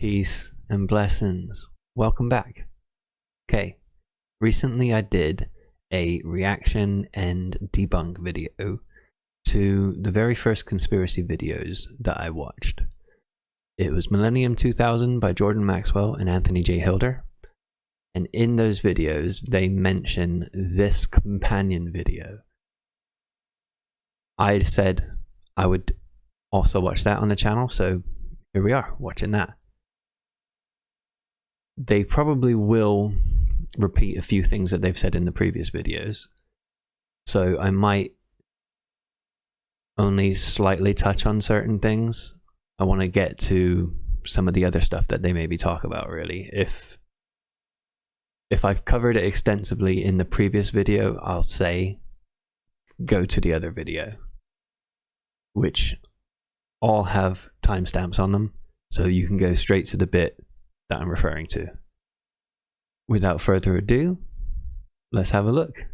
Peace and blessings. Welcome back. Okay, recently I did a reaction and debunk video to the very first conspiracy videos that I watched. It was Millennium 2000 by Jordan Maxwell and Anthony J. Hilder. And in those videos, they mention this companion video. I said I would also watch that on the channel, so here we are, watching that. They probably will repeat a few things that they've said in the previous videos, so I might only slightly touch on certain things. I want to get to some of the other stuff that they maybe talk about, really. If I've covered it extensively in the previous video, I'll say go to the other video, which all have timestamps on them, so you can go straight to the bit that I'm referring to. Without further ado, let's have a look.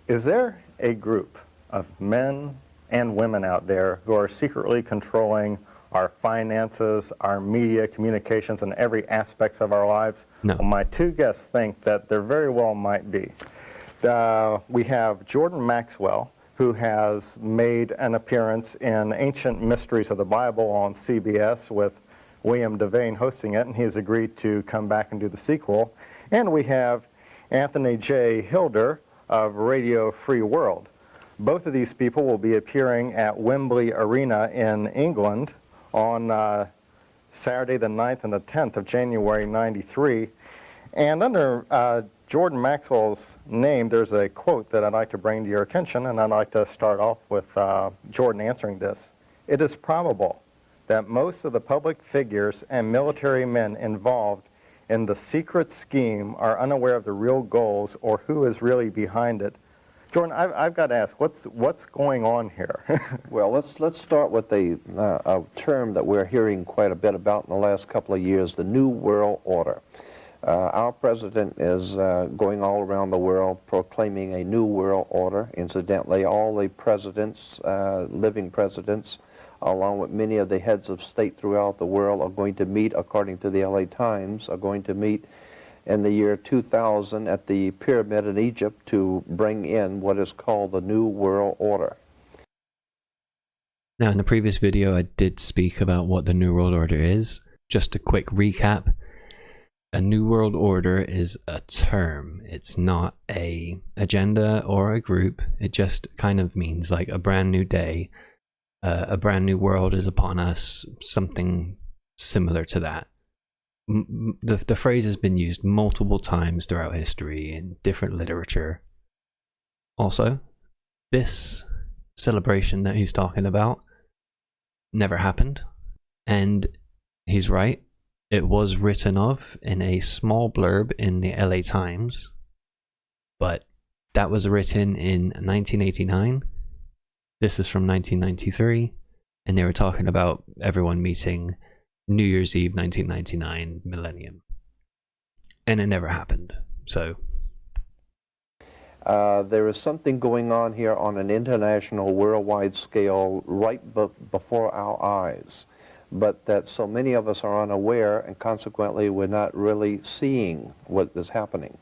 Is there a group of men and women out there who are secretly controlling our finances, our media, communications, and every aspect of our lives? No. Well, my two guests think that there very well might be. We have Jordan Maxwell, who has made an appearance in Ancient Mysteries of the Bible on CBS with William Devane hosting it, and he's agreed to come back and do the sequel. And we have Anthony J. Hilder of Radio Free World. Both of these people will be appearing at Wembley Arena in England on Saturday the 9th and the 10th of January '93. And under Jordan Maxwell's name, there's a quote that I'd like to bring to your attention, and I'd like to start off with Jordan answering this. It is probable that most of the public figures and military men involved in the secret scheme are unaware of the real goals or who is really behind it. Jordan, I've got to ask, what's going on here? Well, let's start with a term that we're hearing quite a bit about in the last couple of years, the New World Order. Our president is going all around the world proclaiming a new world order. Incidentally, all the presidents, living presidents, along with many of the heads of state throughout the world, are going to meet, according to the LA Times, are going to meet in the year 2000 at the pyramid in Egypt to bring in what is called the New World Order. Now, in the previous video, I did speak about what the New World Order is. Just a quick recap. A New World Order is a term. It's not an agenda or a group. It just kind of means like a brand new day. A brand new world is upon us. Something similar to that. The phrase has been used multiple times throughout history in different literature. Also, this celebration that he's talking about never happened. And he's right. It was written of in a small blurb in the LA Times, but that was written in 1989. This is from 1993, and they were talking about everyone meeting New Year's Eve 1999 Millennium. And it never happened, so... There is something going on here on an international, worldwide scale right before our eyes, but that so many of us are unaware, and consequently we're not really seeing what is happening.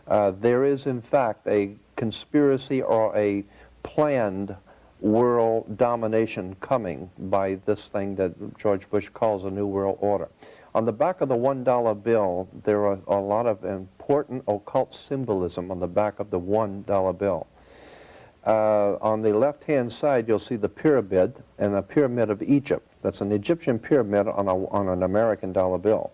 There is, in fact, a conspiracy or a planned world domination coming by this thing that George Bush calls a New World Order. On the back of the $1 bill, there are a lot of important occult symbolism on the back of the $1 bill. On the left-hand side, you'll see the pyramid, and the pyramid of Egypt. That's an Egyptian pyramid on an American dollar bill.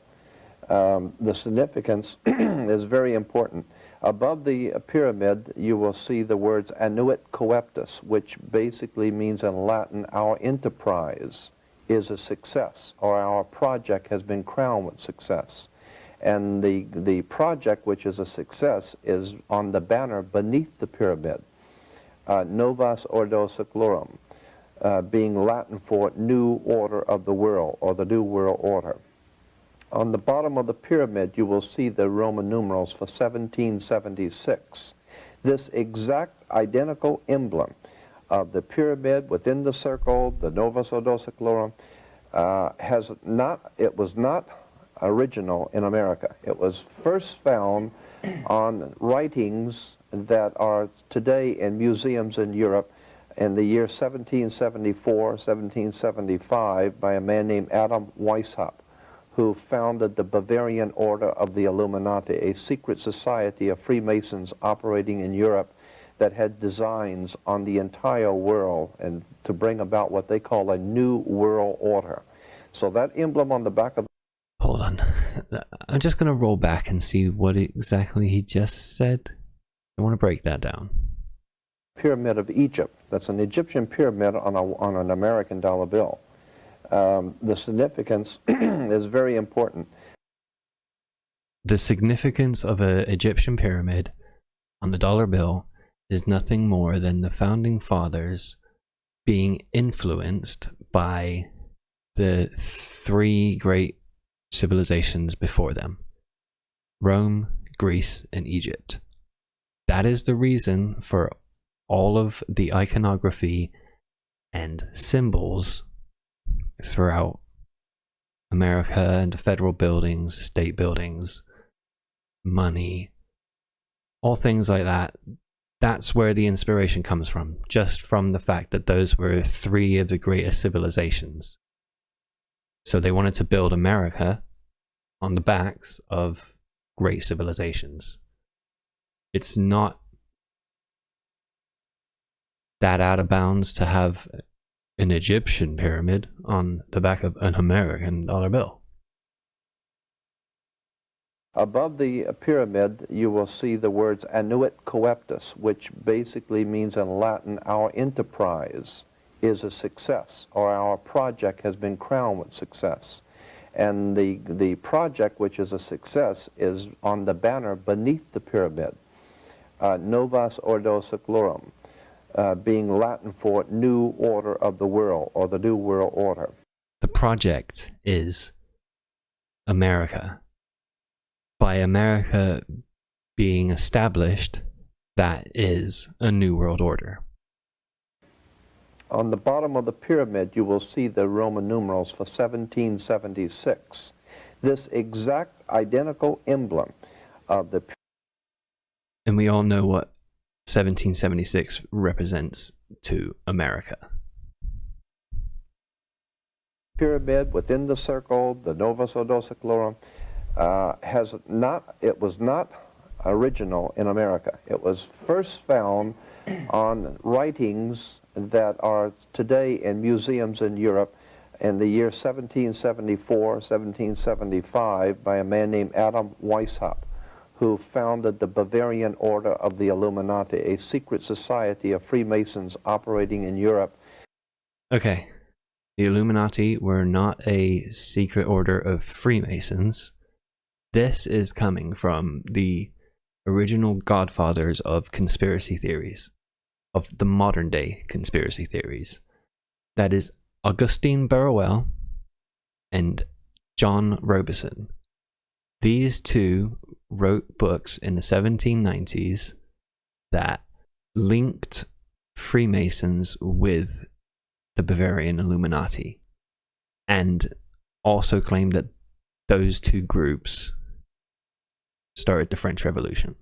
The significance is very important. Above the pyramid, you will see the words Annuit Coeptis, which basically means in Latin, our enterprise is a success, or our project has been crowned with success. And the project, which is a success, is on the banner beneath the pyramid. Novus Ordo Seclorum, being Latin for New Order of the World, or the New World Order. On the bottom of the pyramid, you will see the Roman numerals for 1776. This exact identical emblem of the pyramid within the circle, the Novus Ordo Seclorum, it was not original in America. It was first found on writings that are today in museums in Europe in the year 1774, 1775 by a man named Adam Weishaupt, who founded the Bavarian Order of the Illuminati, a secret society of Freemasons operating in Europe that had designs on the entire world and to bring about what they call a new world order. So that emblem on the back of... Hold on. I'm just going to roll back and see what exactly he just said. I want to break that down. Pyramid of Egypt. That's an Egyptian pyramid on an American dollar bill. The significance is very important. The significance of an Egyptian pyramid on the dollar bill is nothing more than the founding fathers being influenced by the three great civilizations before them: Rome, Greece, and Egypt. That is the reason for all of the iconography and symbols throughout America and the federal buildings, state buildings, money, all things like that. That's where the inspiration comes from, just from the fact that those were three of the greatest civilizations. So they wanted to build America on the backs of great civilizations. It's not that out of bounds to have an Egyptian pyramid on the back of an American dollar bill. Above the pyramid, you will see the words Annuit Coeptis, which basically means in Latin, our enterprise is a success, or our project has been crowned with success. And the project, which is a success, is on the banner beneath the pyramid, Novus Ordo Seclorum, being Latin for New Order of the World, or the New World Order. The project is America. By America being established, that is a new world order. On the bottom of the pyramid, you will see the Roman numerals for 1776. This exact identical emblem of the... And we all know what 1776 represents to America. Pyramid within the circle, the Novus Ordo Seclorum, it was not original in America. It was first found on writings that are today in museums in Europe in the year 1774, 1775 by a man named Adam Weishaupt, who founded the Bavarian Order of the Illuminati, a secret society of Freemasons operating in Europe. Okay, the Illuminati were not a secret order of Freemasons. This is coming from the original godfathers of conspiracy theories, of the modern day conspiracy theories. That is Augustin Barruel and John Robison. These two wrote books in the 1790s that linked Freemasons with the Bavarian Illuminati, and also claimed that those two groups started the French Revolution.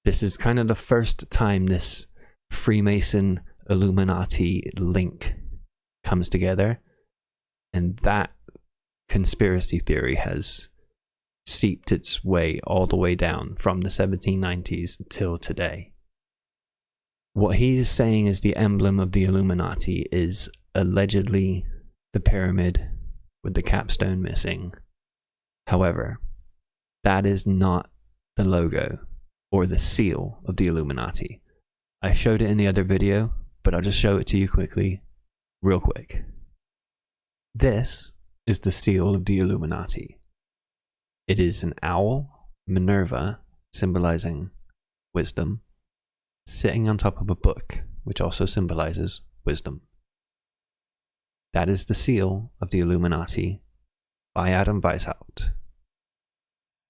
This is kind of the first time this Freemason Illuminati link comes together, and that conspiracy theory has seeped its way all the way down from the 1790s till today. What he is saying is the emblem of the Illuminati is allegedly the pyramid with the capstone missing. However, that is not the logo or the seal of the Illuminati. I showed it in the other video, but I'll just show it to you quickly, real quick. This is the seal of the Illuminati. It is an owl, Minerva, symbolizing wisdom, sitting on top of a book, which also symbolizes wisdom. That is the seal of the Illuminati by Adam Weishaupt.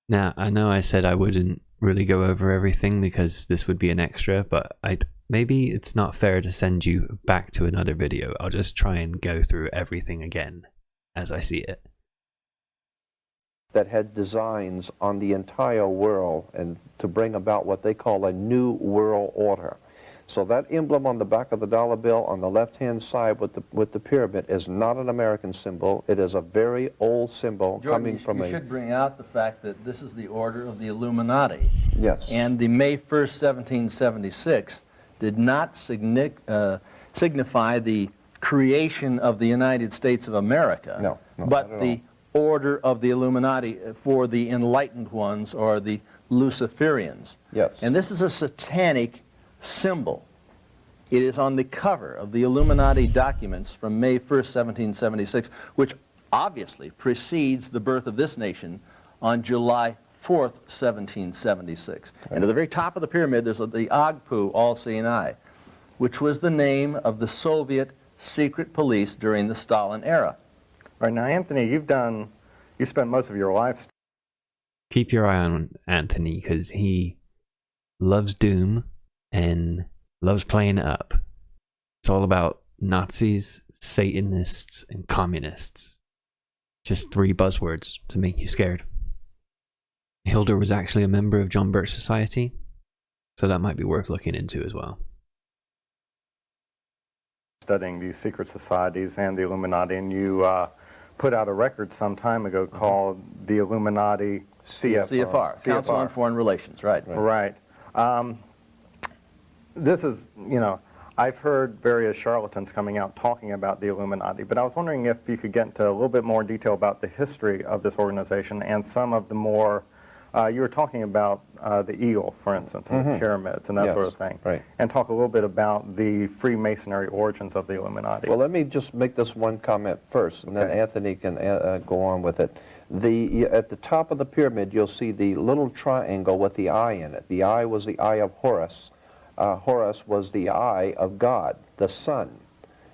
Now, I know I said I wouldn't really go over everything because this would be an extra, but maybe it's not fair to send you back to another video. I'll just try and go through everything again as I see it. That had designs on the entire world and to bring about what they call a new world order. So that emblem on the back of the dollar bill on the left-hand side with the pyramid is not an American symbol. It is a very old symbol Jordan, coming from you should bring out the fact that this is the order of the Illuminati. Yes. And the May 1st, 1776 did not signify the creation of the United States of America, no, but the order of the Illuminati for the enlightened ones, or the Luciferians. Yes. And this is a satanic symbol. It is on the cover of the Illuminati documents from May 1st, 1776, which obviously precedes the birth of this nation on July 4th, 1776. Right. And at the very top of the pyramid, there's the Agpu, all-seeing eye, which was the name of the Soviet secret police during the Stalin era. Right, now, Anthony, you spent most of your life. Keep your eye on Anthony, because he loves doom and loves playing it up. It's all about Nazis, Satanists, and communists. Just 3 buzzwords to make you scared. Hilder was actually a member of John Birch Society, so that might be worth looking into as well. Studying these secret societies and the Illuminati, and you put out a record some time ago called the Illuminati CFR, Council on Foreign Relations, right. Right. This is, I've heard various charlatans coming out talking about the Illuminati, but I was wondering if you could get into a little bit more detail about the history of this organization and some of the more, you were talking about the eagle, for instance, and the pyramids and that sort of thing, right. And talk a little bit about the Freemasonry origins of the Illuminati. Well, let me just make this one comment first, and then Anthony can go on with it. At the top of the pyramid, you'll see the little triangle with the eye in it. The eye was the eye of Horus. Horus was the eye of God, the sun.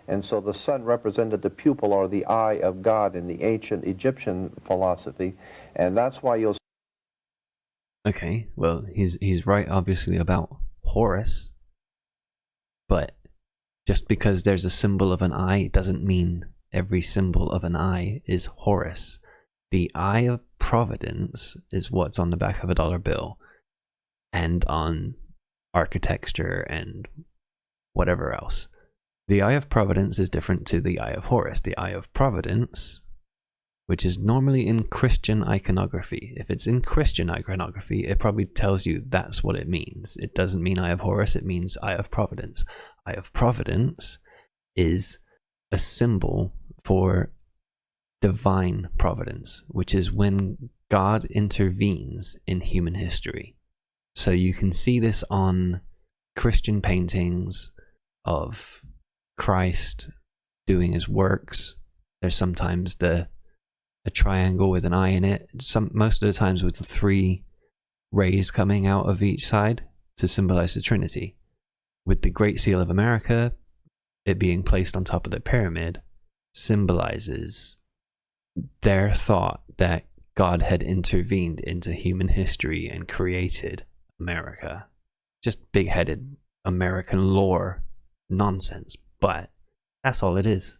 And so the sun represented the pupil, or the eye of God, in the ancient Egyptian philosophy. And that's why you'll see. Okay, well, he's right, obviously, about Horus. But just because there's a symbol of an eye doesn't mean every symbol of an eye is Horus. The Eye of Providence is what's on the back of a dollar bill and on architecture and whatever else. The Eye of Providence is different to the Eye of Horus. The Eye of Providence, which is normally in Christian iconography. If it's in Christian iconography, it probably tells you that's what it means. It doesn't mean Eye of Horus, it means Eye of Providence. Eye of Providence is a symbol for divine providence, which is when God intervenes in human history. So you can see this on Christian paintings of Christ doing his works. There's sometimes a triangle with an eye in it, most of the times with 3 rays coming out of each side to symbolize the Trinity. With the Great Seal of America, it being placed on top of the pyramid, symbolizes their thought that God had intervened into human history and created America. Just big-headed American lore nonsense, but that's all it is.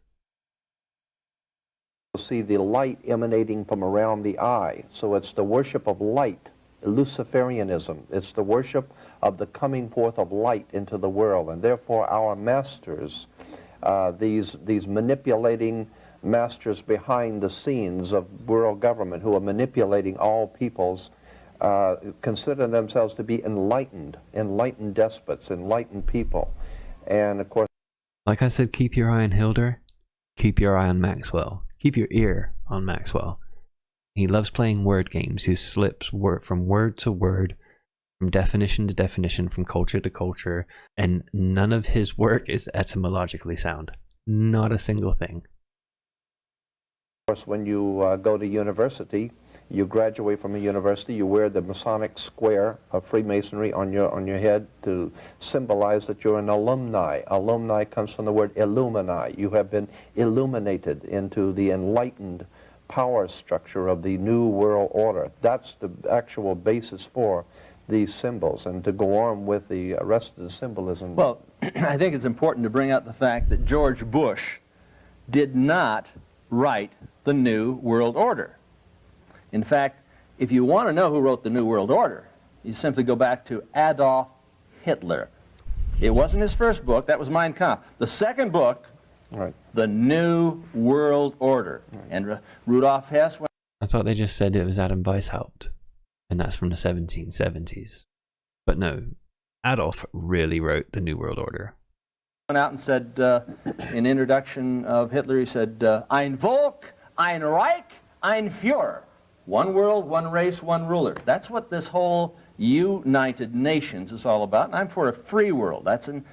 You'll see the light emanating from around the eye. So it's the worship of light, Luciferianism. It's the worship of the coming forth of light into the world. And therefore our masters, these manipulating masters behind the scenes of world government who are manipulating all peoples, consider themselves to be enlightened despots, enlightened people. And of course, like I said, keep your eye on Hilder, keep your eye on Maxwell, keep your ear on Maxwell. He loves playing word games. He slips from word to word, from definition to definition, from culture to culture, and none of his work is etymologically sound. Not a single thing. Of course, when you go to university, you graduate from a university, you wear the Masonic square of Freemasonry on your head to symbolize that you're an alumni. Alumni comes from the word illumini. You have been illuminated into the enlightened power structure of the New World Order. That's the actual basis for these symbols and to go on with the rest of the symbolism. Well, I think it's important to bring out the fact that George Bush did not write the New World Order. In fact, if you want to know who wrote the New World Order, you simply go back to Adolf Hitler. It wasn't his first book, that was Mein Kampf. The second book, right. The New World Order. Right. And Rudolf Hess... I thought they just said it was Adam Weishaupt, and that's from the 1770s. But no, Adolf really wrote the New World Order. Went out and said, in introduction of Hitler, he said, Ein Volk, ein Reich, ein Führer. One world, one race, one ruler. That's what this whole United Nations is all about, and I'm for a free world. That's in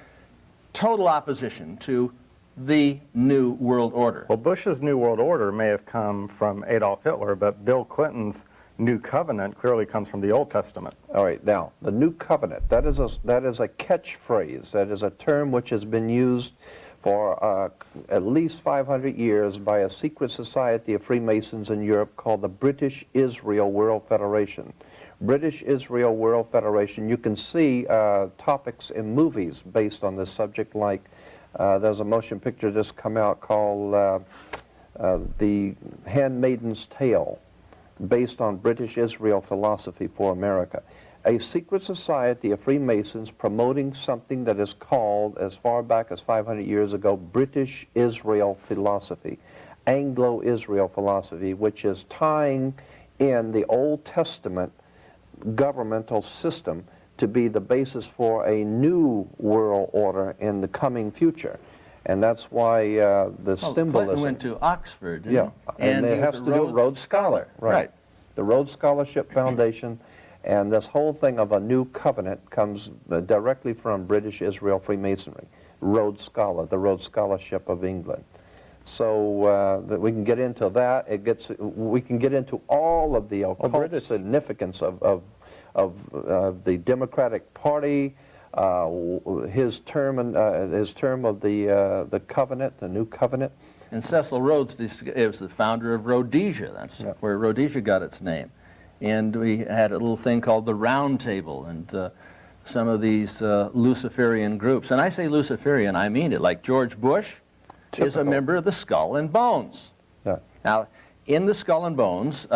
total opposition to the New World Order. Well, Bush's New World Order may have come from Adolf Hitler, but Bill Clinton's New Covenant clearly comes from the Old Testament. All right, now, the New Covenant, that is a catchphrase. That is a term which has been used for at least 500 years by a secret society of Freemasons in Europe called the British Israel World Federation. British Israel World Federation, you can see topics in movies based on this subject, like there's a motion picture just come out called The Handmaiden's Tale, based on British Israel philosophy for America. A secret society of Freemasons promoting something that is called, as far back as 500 years ago, British Israel philosophy, Anglo-Israel philosophy, which is tying in the Old Testament governmental system to be the basis for a new world order in the coming future. And that's why the symbolism... Clinton went to Oxford, didn't he? And it has to do with Rhodes Scholar. Right. The Rhodes Scholarship Foundation, and this whole thing of a new covenant comes directly from British Israel Freemasonry. Rhodes Scholar, the Rhodes Scholarship of England. So that we can get into that. We can get into all of the occult significance of the Democratic Party, his term of the covenant, the new covenant. And Cecil Rhodes is the founder of Rhodesia. That's where Rhodesia got its name. And we had a little thing called the Round Table, and some of these Luciferian groups. And I say Luciferian, I mean it. Like George Bush is a member of the Skull and Bones. Yeah. Now, in the Skull and Bones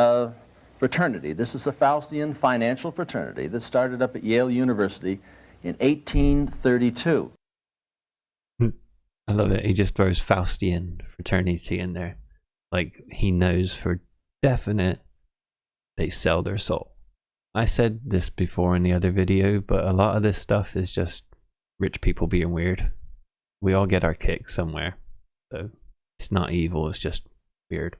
fraternity, this is the Faustian financial fraternity that started up at Yale University in 1832. I love it. He just throws Faustian fraternity in there. Like, he knows for definite they sell their soul. I said this before in the other video, but a lot of this stuff is just rich people being weird. We all get our kicks somewhere. So it's not evil, it's just weird.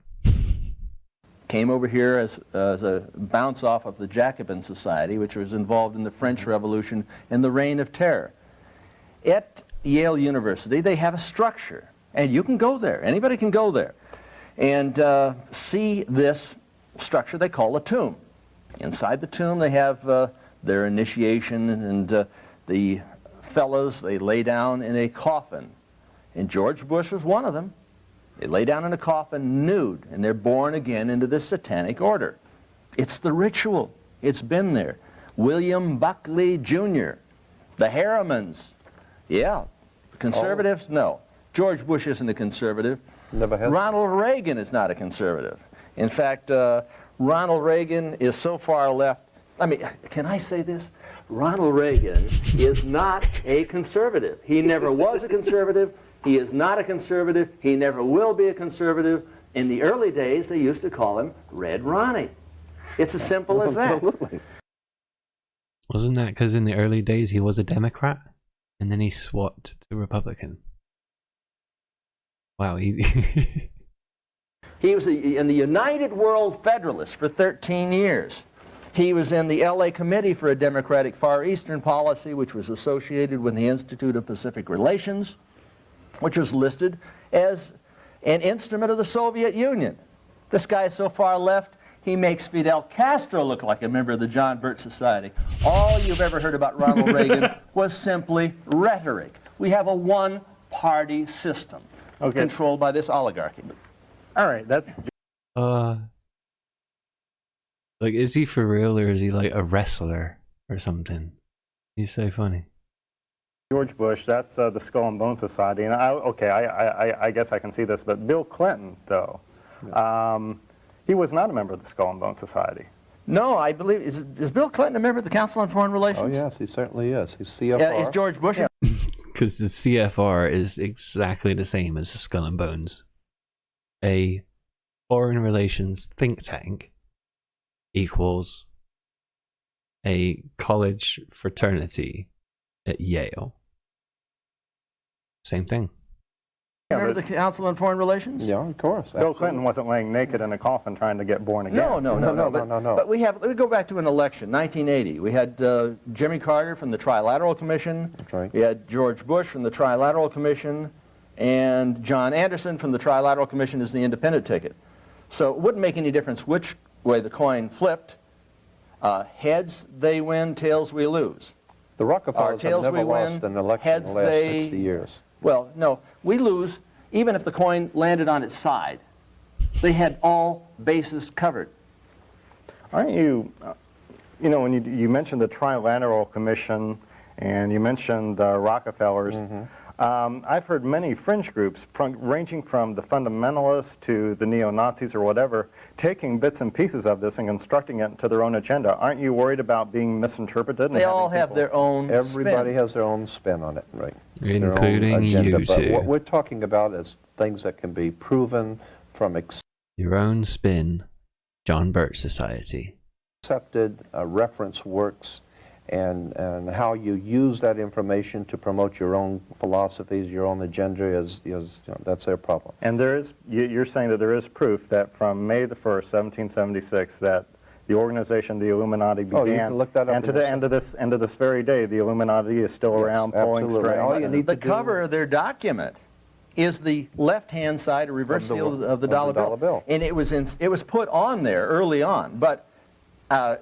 Came over here as a bounce off of the Jacobin Society, which was involved in the French Revolution and the Reign of Terror. At Yale University, they have a structure, and you can go there. Anybody can go there and see this structure they call a tomb. Inside the tomb, they have their initiation, and the fellows, they lay down in a coffin. And George Bush was one of them. They lay down in a coffin nude, and they're born again into this satanic order. It's the ritual. It's been there. William Buckley Jr., the Harrimans. Yeah. Conservatives? No. George Bush isn't a conservative. Never has. Ronald Reagan is not a conservative. In fact, Ronald Reagan is so far left. I mean, can I say this? Ronald Reagan is not a conservative. He never was a conservative. He is not a conservative. He never will be a conservative. In the early days, they used to call him Red Ronnie. It's as simple as that. Wasn't that because in the early days he was a Democrat? And then he swapped to Republican. Wow, he... He was in the United World Federalists for 13 years. He was in the LA Committee for a Democratic Far Eastern Policy, which was associated with the Institute of Pacific Relations, which was listed as an instrument of the Soviet Union. This guy is so far left, he makes Fidel Castro look like a member of the John Birch Society. All you've ever heard about Ronald Reagan was simply rhetoric. We have a one-party system controlled by this oligarchy. All right, that's... Like, is he for real, or is he like a wrestler? or something. He's so funny. George Bush, that's the Skull and Bone Society, and I guess I can see this, but Bill Clinton, though, he was not a member of the Skull and Bone Society. No, I believe, is Bill Clinton a member of the Council on Foreign Relations? Oh, yes, he certainly is. He's CFR. Yeah, is George Bush? Yeah. Because the CFR is exactly the same as the Skull and Bones. A foreign relations think tank equals a college fraternity at Yale. Same thing. Remember the Council on Foreign Relations? Yeah, of course. Bill Clinton wasn't laying naked in a coffin trying to get born again. No. But we go back to an election, 1980. We had Jimmy Carter from the Trilateral Commission. That's right. We had George Bush from the Trilateral Commission, and John Anderson from the Trilateral Commission is the independent ticket. So it wouldn't make any difference which way the coin flipped. Heads, they win. Tails, we lose. The Rockefellers have never lost an election in the last 60 years. Well, no, we lose even if the coin landed on its side. They had all bases covered. Aren't you, when you mentioned the Trilateral Commission and you mentioned the Rockefellers, I've heard many fringe groups, ranging from the fundamentalists to the neo-Nazis or whatever, taking bits and pieces of this and constructing it into their own agenda. Aren't you worried about being misinterpreted? They all have their own Everybody spin. has their own spin on it, right? Including you But two. what we're talking about is things that can be proven from Your own spin, John Birch Society. accepted reference works, and how you use that information to promote your own philosophies, your own agenda is that's their problem. And you're saying that there is proof that from May the 1st, 1776, that the organization, the Illuminati, began. Oh, you can look that up. And to the end of this very day, the Illuminati is still around pulling absolutely. strings. All you need The to do cover of their document is the left-hand side, a reverse seal of the dollar bill. And it was put on there early on, but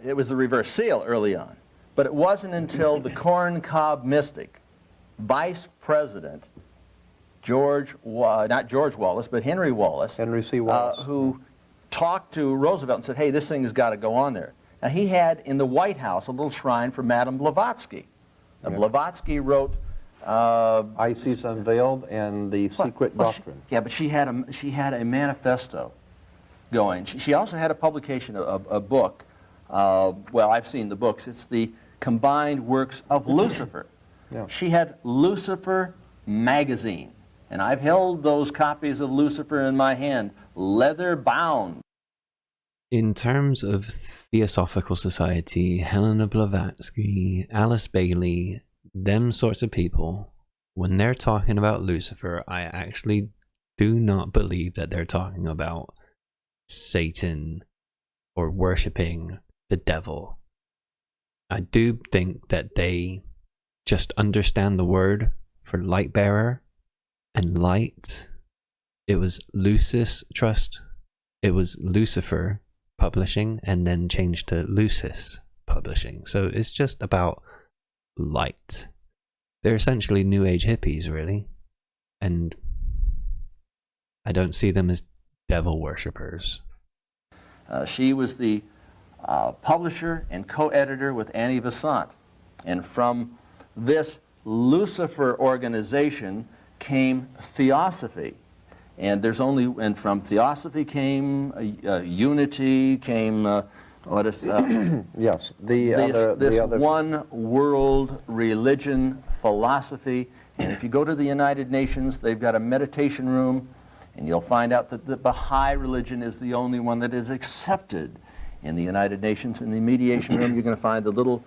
it was the reverse seal early on. But it wasn't until the corn cob mystic, Vice President not George Wallace, but Henry Wallace, Henry C. Wallace, who talked to Roosevelt and said, hey, this thing has got to go on there. Now, he had in the White House a little shrine for Madame Blavatsky. Now, Blavatsky wrote Isis Unveiled and the Secret Doctrine. But she had a manifesto going. She also had a publication, a book. Well, I've seen the books. It's the combined works of Lucifer. Yeah. She had Lucifer magazine, and I've held those copies of Lucifer in my hand, leather bound. In terms of Theosophical Society, Helena Blavatsky, Alice Bailey, them sorts of people, when they're talking about Lucifer, I actually do not believe that they're talking about Satan or worshipping the devil. I do think that they just understand the word for light bearer and light. It was Lucis Trust, it was Lucifer Publishing, and then changed to Lucis Publishing. So it's just about light. They're essentially New Age hippies, really. And I don't see them as devil worshippers. She was the publisher and co-editor with Annie Besant. And from this Lucifer organization came Theosophy. And from Theosophy came Unity, came yes, this one world religion philosophy. And if you go to the United Nations, they've got a meditation room, and you'll find out that the Baha'i religion is the only one that is accepted in the United Nations. In the mediation room, you're going to find the little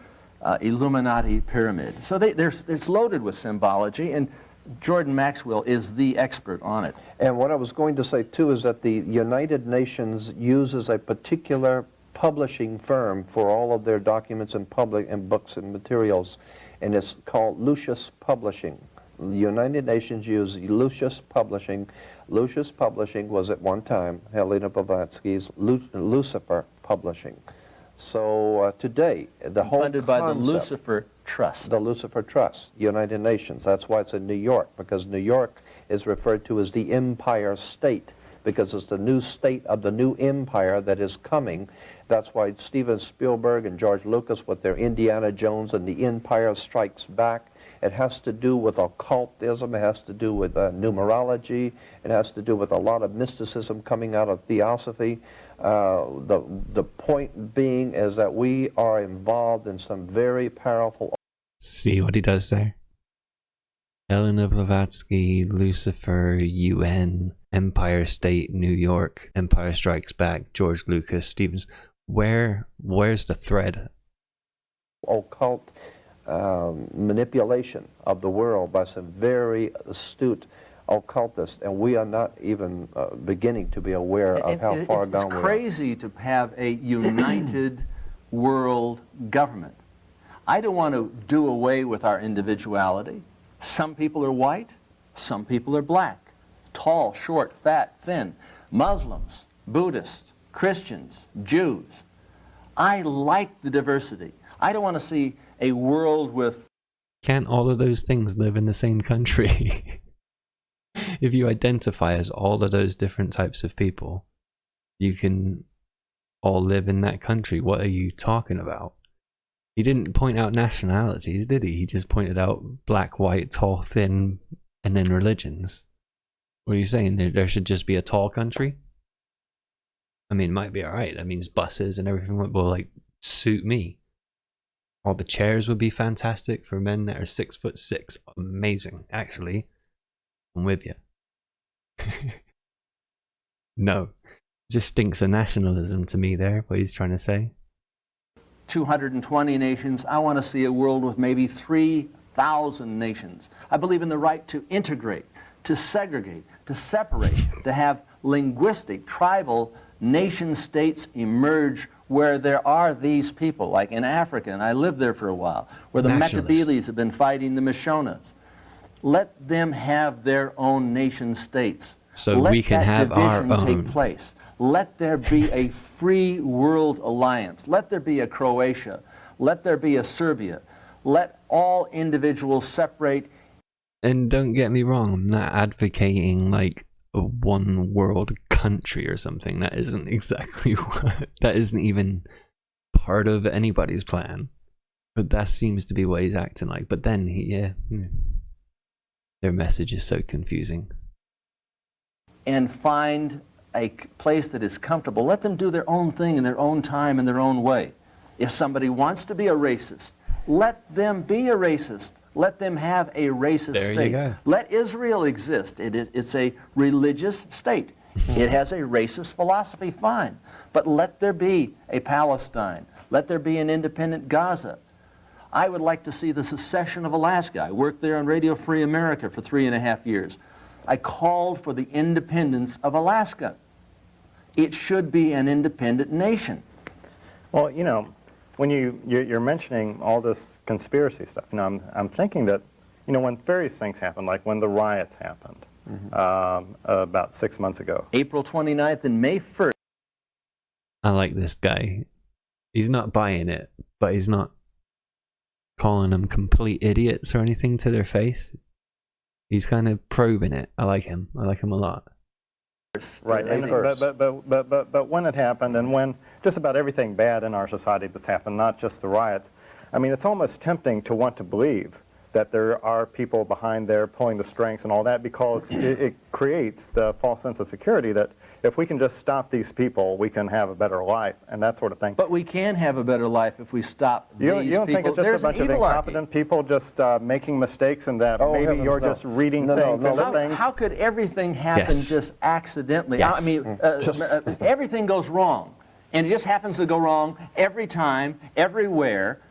Illuminati pyramid. So it's loaded with symbology, and Jordan Maxwell is the expert on it. And what I was going to say, too, is that the United Nations uses a particular publishing firm for all of their documents and books and materials, and it's called Lucis Publishing. The United Nations use Lucis Publishing. Lucis Publishing was at one time Helena Blavatsky's Lucifer Publishing. So today, the whole funded by the Lucifer Trust. The Lucifer Trust, United Nations. That's why it's in New York, because New York is referred to as the Empire State, because it's the new state of the new empire that is coming. That's why Steven Spielberg and George Lucas with their Indiana Jones and the Empire Strikes Back, it has to do with occultism, it has to do with numerology, it has to do with a lot of mysticism coming out of theosophy. The point being is that we are involved in some very powerful... See what he does there? Helena, Blavatsky, Lucifer, UN, Empire State, New York, Empire Strikes Back, George Lucas, Stevens. Where's the thread? Occult manipulation of the world by some very astute occultists, and we are not even beginning to be aware of how far gone we are. It's crazy to have a united world government. I don't want to do away with our individuality. Some people are white, some people are black, tall, short, fat, thin, Muslims, Buddhists, Christians, Jews. I like the diversity. I don't want to see a world with... Can't all of those things live in the same country? If you identify as all of those different types of people, you can all live in that country. What are you talking about? He didn't point out nationalities, did he? He just pointed out black, white, tall, thin, and then religions. What are you saying? There should just be a tall country? I mean, it might be alright. That means buses and everything will, like, suit me. All the chairs would be fantastic for men that are 6'6". Amazing. Actually, I'm with you. No. Just stinks of nationalism to me there, what he's trying to say. 220 nations. I want to see a world with maybe 3,000 nations. I believe in the right to integrate, to segregate, to separate, to have linguistic, tribal nation-states emerge where there are these people, like in Africa, and I lived there for a while, where the Machiavellis have been fighting the Mashonas. Let them have their own nation-states. So we can have our own. Let that division take place. Let there be a free world alliance. Let there be a Croatia. Let there be a Serbia. Let all individuals separate. And don't get me wrong, I'm not advocating like a one world country or something. That isn't exactly what, that isn't even part of anybody's plan. But that seems to be what he's acting like. But then, their message is so confusing. And find a place that is comfortable. Let them do their own thing in their own time, in their own way. If somebody wants to be a racist, let them be a racist. Let them have a racist there state. You go. Let Israel exist. It's a religious state. It has a racist philosophy, fine. But let there be a Palestine. Let there be an independent Gaza. I would like to see the secession of Alaska. I worked there on Radio Free America for 3.5 years. I called for the independence of Alaska. It should be an independent nation. Well, you know, when you're mentioning all this conspiracy stuff, you know, I'm thinking that, you know, when various things happened, like when the riots happened about 6 months ago. April 29th and May 1st. I like this guy. He's not buying it, but he's not calling them complete idiots or anything to their face. He's kind of probing it. I like him. I like him a lot. Right, but when it happened, and when just about everything bad in our society that's happened, not just the riots, I mean, it's almost tempting to want to believe that there are people behind there pulling the strings and all that, because it creates the false sense of security that if we can just stop these people, we can have a better life, and that sort of thing. But we can have a better life if we stop these people. You don't think it's just a bunch of incompetent people just making mistakes, and that maybe you're just reading things into things? How could everything happen just accidentally? Yes. I mean, everything goes wrong, and it just happens to go wrong every time, everywhere,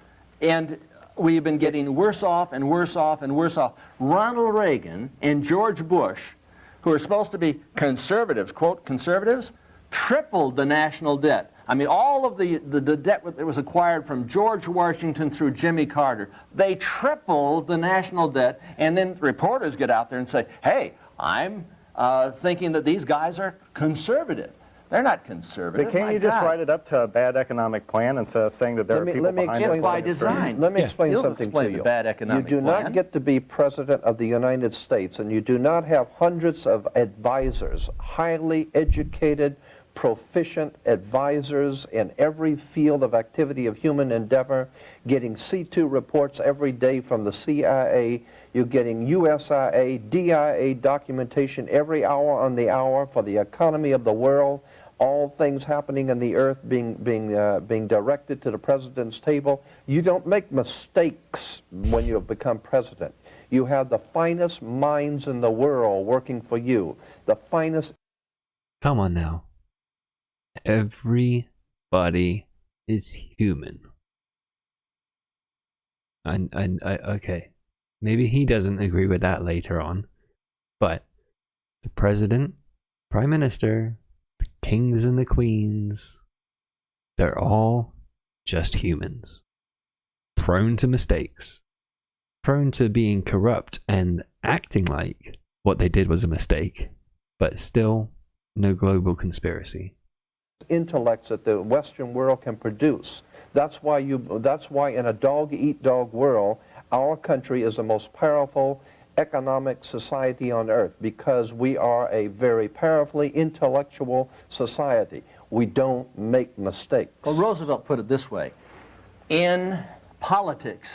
and we've been getting worse off and worse off and worse off. Ronald Reagan and George Bush, who are supposed to be conservatives, quote, conservatives, tripled the national debt. I mean, all of the debt that was acquired from George Washington through Jimmy Carter, they tripled the national debt, and then reporters get out there and say, hey, I'm thinking that these guys are conservative. They're not conservative. But can't My you just God. write it up to a bad economic plan instead of saying that there are people behind It's it? by design. Let me explain He'll something explain to the you. bad economic You do plan. not get to be president of the United States, and you do not have hundreds of advisors, highly educated, proficient advisors in every field of activity of human endeavor, getting C2 reports every day from the CIA. You're getting USIA, DIA documentation every hour on the hour for the economy of the world. All things happening in the earth being directed to the president's table. You don't make mistakes when you have become president. You have the finest minds in the world working for you. The finest. Come on now. Everybody is human. Okay. Maybe he doesn't agree with that later on. But the president, prime minister, the kings and the queens, they're all just humans. Prone to mistakes. Prone to being corrupt and acting like what they did was a mistake. But still, no global conspiracy. Intellects that the Western world can produce. That's why in a dog-eat-dog world, our country is the most powerful economic society on earth, because we are a very powerfully intellectual society. We don't make mistakes. Well, Roosevelt put it this way: in politics,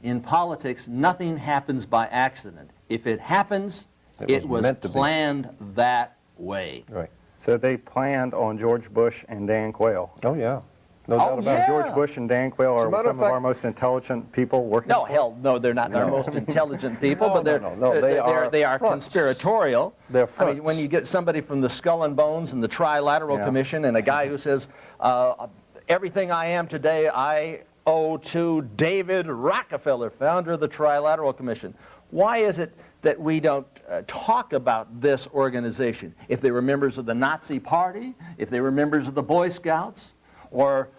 nothing happens by accident. If it happens, it was planned that way. Right. So they planned on George Bush and Dan Quayle. Oh, yeah. No doubt about it. George Bush and Dan Quayle are some of our most intelligent people working. No, hell, no, they're not our most intelligent people, but they are conspiratorial. They're fronts. I mean, when you get somebody from the Skull and Bones and the Trilateral Commission, and a guy who says, everything I am today I owe to David Rockefeller, founder of the Trilateral Commission. Why is it that we don't talk about this organization? If they were members of the Nazi Party, if they were members of the Boy Scouts, or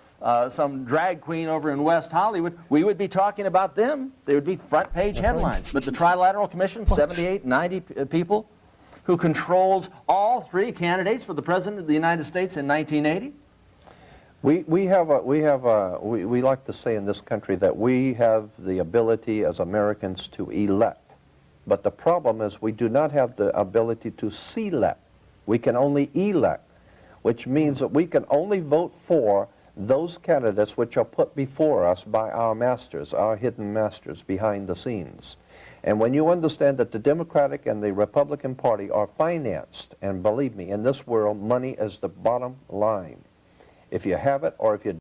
some drag queen over in West Hollywood, we would be talking about them. They would be front page headlines. But the Trilateral Commission, 78, 90 people, who controls all three candidates for the President of the United States in 1980. We like to say in this country that we have the ability as Americans to elect. But the problem is we do not have the ability to select. We can only elect, which means that we can only vote for those candidates which are put before us by our masters, our hidden masters behind the scenes. And when you understand that the Democratic and the Republican Party are financed, and believe me, in this world, money is the bottom line. If you have it or if you...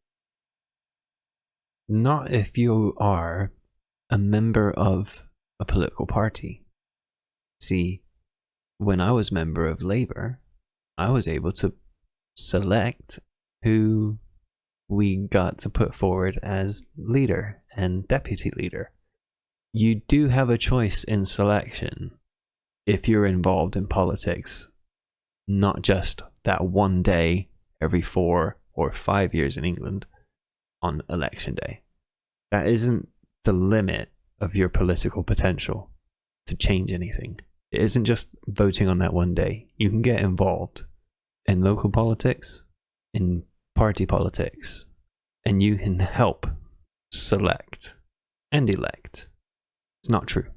Not if you are a member of a political party. See, when I was member of Labour, I was able to select who we got to put forward as leader and deputy leader. You do have a choice in selection if you're involved in politics, not just that one day every 4 or 5 years in England on election day. That isn't the limit of your political potential to change anything. It isn't just voting on that one day. You can get involved in local politics, in party politics, and you can help select and elect. It's not true.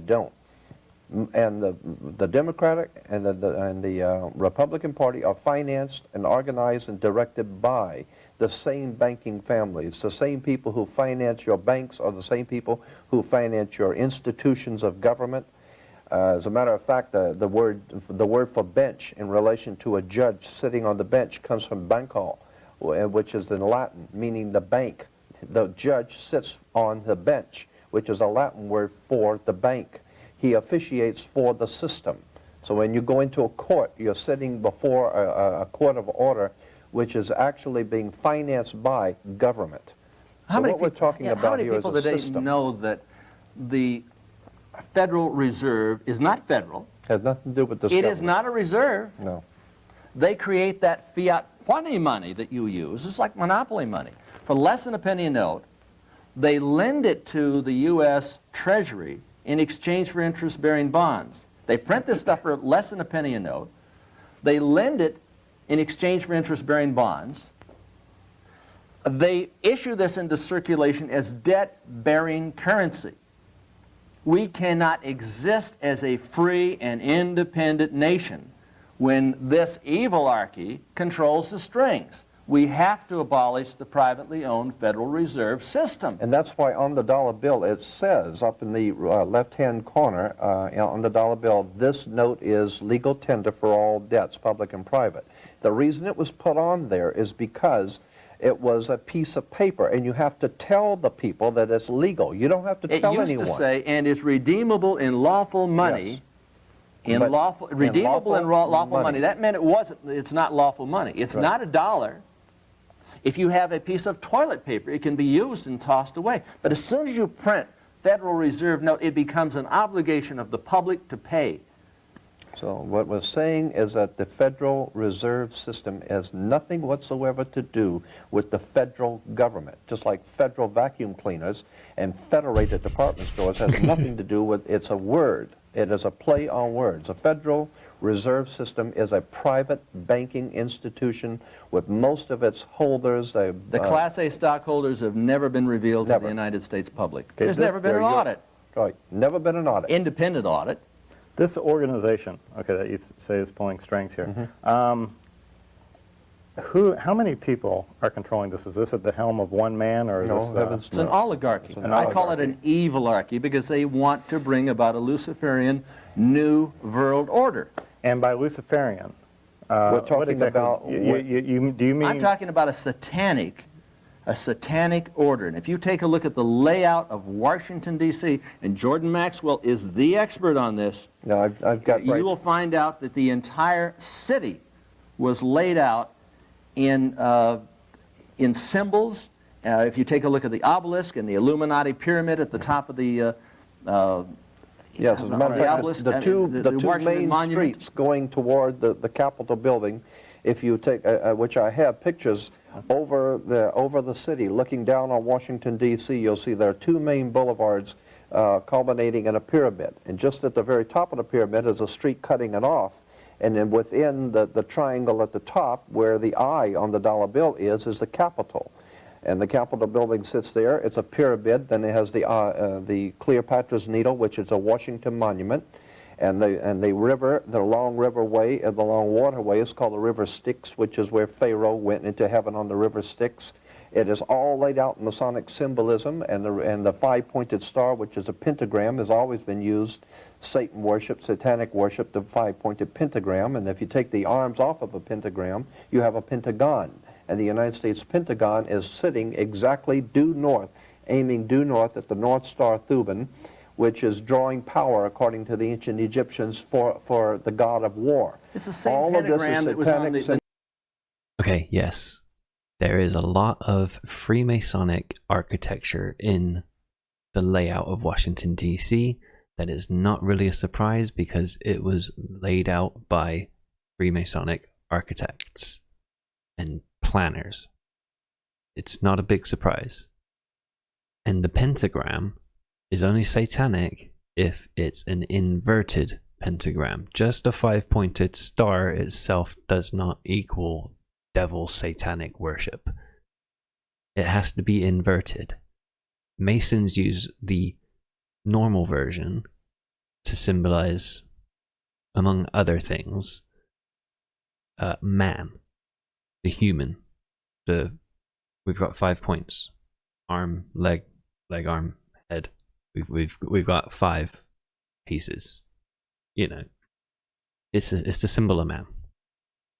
Don't. And the Democratic and the Republican Party are financed and organized and directed by the same banking families. The same people who finance your banks are the same people who finance your institutions of government. As a matter of fact, the word for bench in relation to a judge sitting on the bench comes from banco, which is in Latin, meaning the bank. The judge sits on the bench, which is a Latin word for the bank. He officiates for the system. So when you go into a court, you're sitting before a court of order, which is actually being financed by government. So what we're talking about here is a system. How many people today know that the Federal Reserve is not federal? Has nothing to do with this It government. is not a reserve. No. They create that fiat money that you use. It's like monopoly money. For less than a penny a note, they lend it to the U.S. Treasury in exchange for interest-bearing bonds. They print this stuff for less than a penny a note. They lend it in exchange for interest-bearing bonds. They issue this into circulation as debt-bearing currency. We cannot exist as a free and independent nation when this evilarchy controls the strings. We have to abolish the privately owned Federal Reserve System. And that's why on the dollar bill it says up in the left-hand corner on the dollar bill, this note is legal tender for all debts, public and private. The reason it was put on there is because it was a piece of paper, and you have to tell the people that it's legal. You don't have to tell anyone. It used to say, and is redeemable in lawful money. Yes. Redeemable in lawful money. That meant it's not lawful money. It's not a dollar. If you have a piece of toilet paper, it can be used and tossed away. But as soon as you print Federal Reserve note, it becomes an obligation of the public to pay. So what we're saying is that the Federal Reserve System has nothing whatsoever to do with the federal government, just like federal vacuum cleaners and federated department stores has nothing to do with, it's a word. It is a play on words. The Federal Reserve System is a private banking institution with most of its holders. The Class A stockholders have never been revealed to the United States public. Okay, There's never been an audit. Right, never been an audit. Independent audit. This organization, okay, that you say is pulling strings here, how many people are controlling this? Is this at the helm of one man, or is this... It's an oligarchy. I call it an evilarchy because they want to bring about a Luciferian new world order. And by Luciferian, we're talking about... do you mean... I'm talking about a satanic order. And if you take a look at the layout of Washington, D.C., and Jordan Maxwell is the expert on this, no, I've got you will find out that the entire city was laid out in symbols. If you take a look at the obelisk and the Illuminati pyramid at the top of the yes, as a matter of fact, the two main monument. streets going toward the Capitol building, if you take, which I have pictures over the city, looking down on Washington, D.C., you'll see there are two main boulevards culminating in a pyramid. And just at the very top of the pyramid is a street cutting it off. And then within the triangle at the top, where the eye on the dollar bill is the Capitol. And the Capitol building sits there. It's a pyramid. Then it has the Cleopatra's Needle, which is a Washington monument. And the river, the long riverway, the long waterway is called the River Styx, which is where Pharaoh went into heaven on the River Styx. It is all laid out in Masonic symbolism, and the five-pointed star, which is a pentagram, has always been used. Satan worship, Satanic worship, the five-pointed pentagram, and if you take the arms off of a pentagram, you have a pentagon. And the United States Pentagon is sitting exactly due north, aiming due north at the North Star Thuban, which is drawing power, according to the ancient Egyptians, for the god of war. It's the same pentagram that was on the... Okay, yes. There is a lot of Freemasonic architecture in the layout of Washington, D.C. That is not really a surprise because it was laid out by Freemasonic architects and planners. It's not a big surprise. And the pentagram is only satanic if it's an inverted pentagram. Just a five-pointed star itself does not equal devil satanic worship. It has to be inverted. Masons use the normal version to symbolize, among other things, man, the human. We've got 5 points: arm, leg, arm, head. We've got 5 pieces. You know, it's the symbol of man.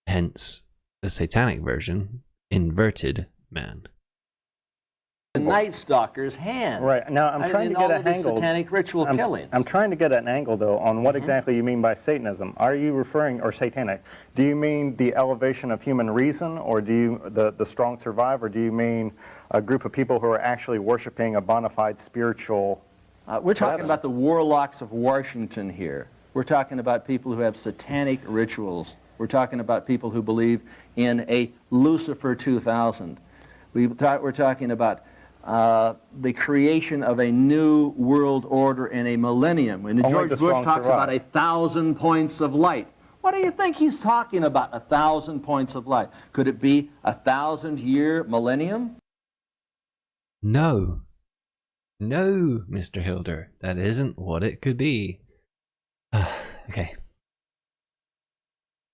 Hence, the satanic version, inverted man. The Night Stalker's hand. Right. Now, I'm trying to get an angle. Satanic ritual killings. I'm trying to get an angle, though, on what exactly you mean by Satanism. Are you referring, or satanic, do you mean the elevation of human reason, or do you, the strong survive, or do you mean a group of people who are actually worshiping a bona fide spiritual... We're talking about the warlocks of Washington here. We're talking about people who have satanic rituals. We're talking about people who believe in a Lucifer 2000. We're talking about the creation of a new world order and a millennium. When George Bush talks about 1,000 points of light, What do you think he's talking about, 1,000 points of light? Could it be 1,000-year millennium? No. No, Mr. Hilder, that isn't what it could be. Okay.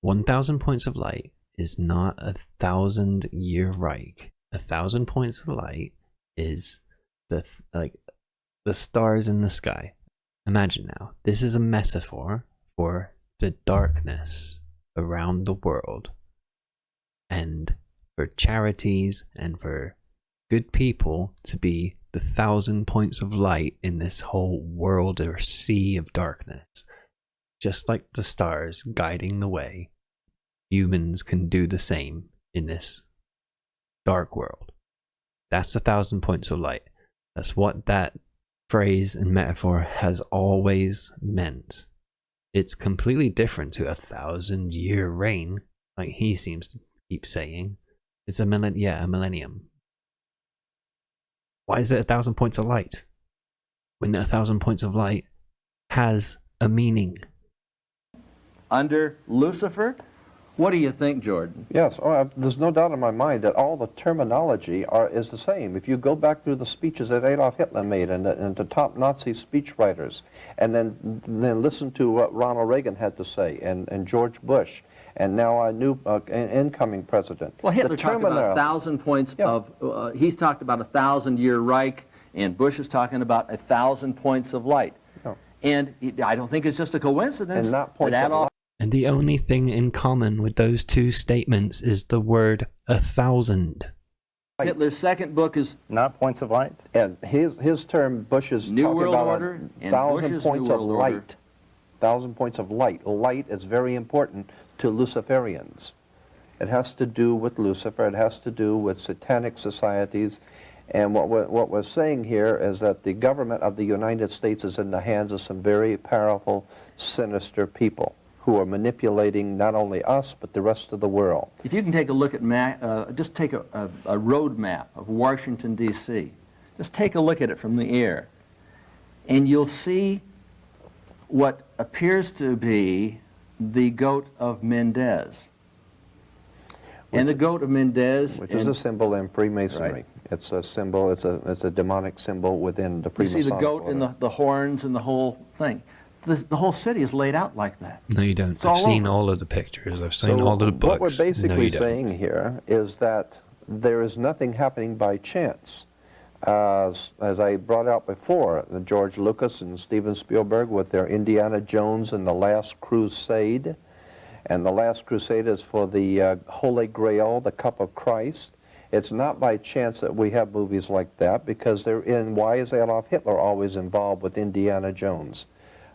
1,000 points of light is not 1,000-year Reich. 1,000 points of light is the stars in the sky. Imagine now, this is a metaphor for the darkness around the world, and for charities and for good people to be the 1,000 points of light in this whole world or sea of darkness. Just like the stars guiding the way, humans can do the same in this dark world. That's 1,000 points of light. That's what that phrase and metaphor has always meant. It's completely different to 1,000-year reign, like he seems to keep saying. It's a millennium. Why is it 1,000 points of light when 1,000 points of light has a meaning? Under Lucifer? What do you think, Jordan? Yes, there's no doubt in my mind that all the terminology is the same. If you go back through the speeches that Adolf Hitler made and the top Nazi speechwriters, and then listen to what Ronald Reagan had to say, and George Bush, and now our new incoming president. Well, Hitler talked about 1,000 points of, he's talked about 1,000-year Reich, and Bush is talking about 1,000 points of light. No. And I don't think it's just a coincidence and not points that of light. And the only thing in common with those two statements is the word 1,000. Hitler's second book is Not points of light? And his term, Bush is New talking World about Order and 1,000 Bush's points New of World Order. light. 1,000 points of light. Light is very important to Luciferians. It has to do with Lucifer. It has to do with satanic societies. And what we're saying here is that the government of the United States is in the hands of some very powerful, sinister people who are manipulating not only us, but the rest of the world. If you can take a look at, just take a road map of Washington, D.C. Just take a look at it from the air, and you'll see what appears to be the goat of Mendez. And the goat of Mendez... Which is a symbol in Freemasonry. Right. It's a symbol, it's a demonic symbol within the Freemasonic You see the goat order. and the horns and the whole thing. The whole city is laid out like that. No, you don't. It's I've all seen over. all of the pictures. I've seen all of the books. What we're basically No, you don't. saying here is that there is nothing happening by chance. As I brought out before, George Lucas and Steven Spielberg with their Indiana Jones and the Last Crusade. And the Last Crusade is for the Holy Grail, the Cup of Christ. It's not by chance that we have movies like that, because they're in. Why is Adolf Hitler always involved with Indiana Jones?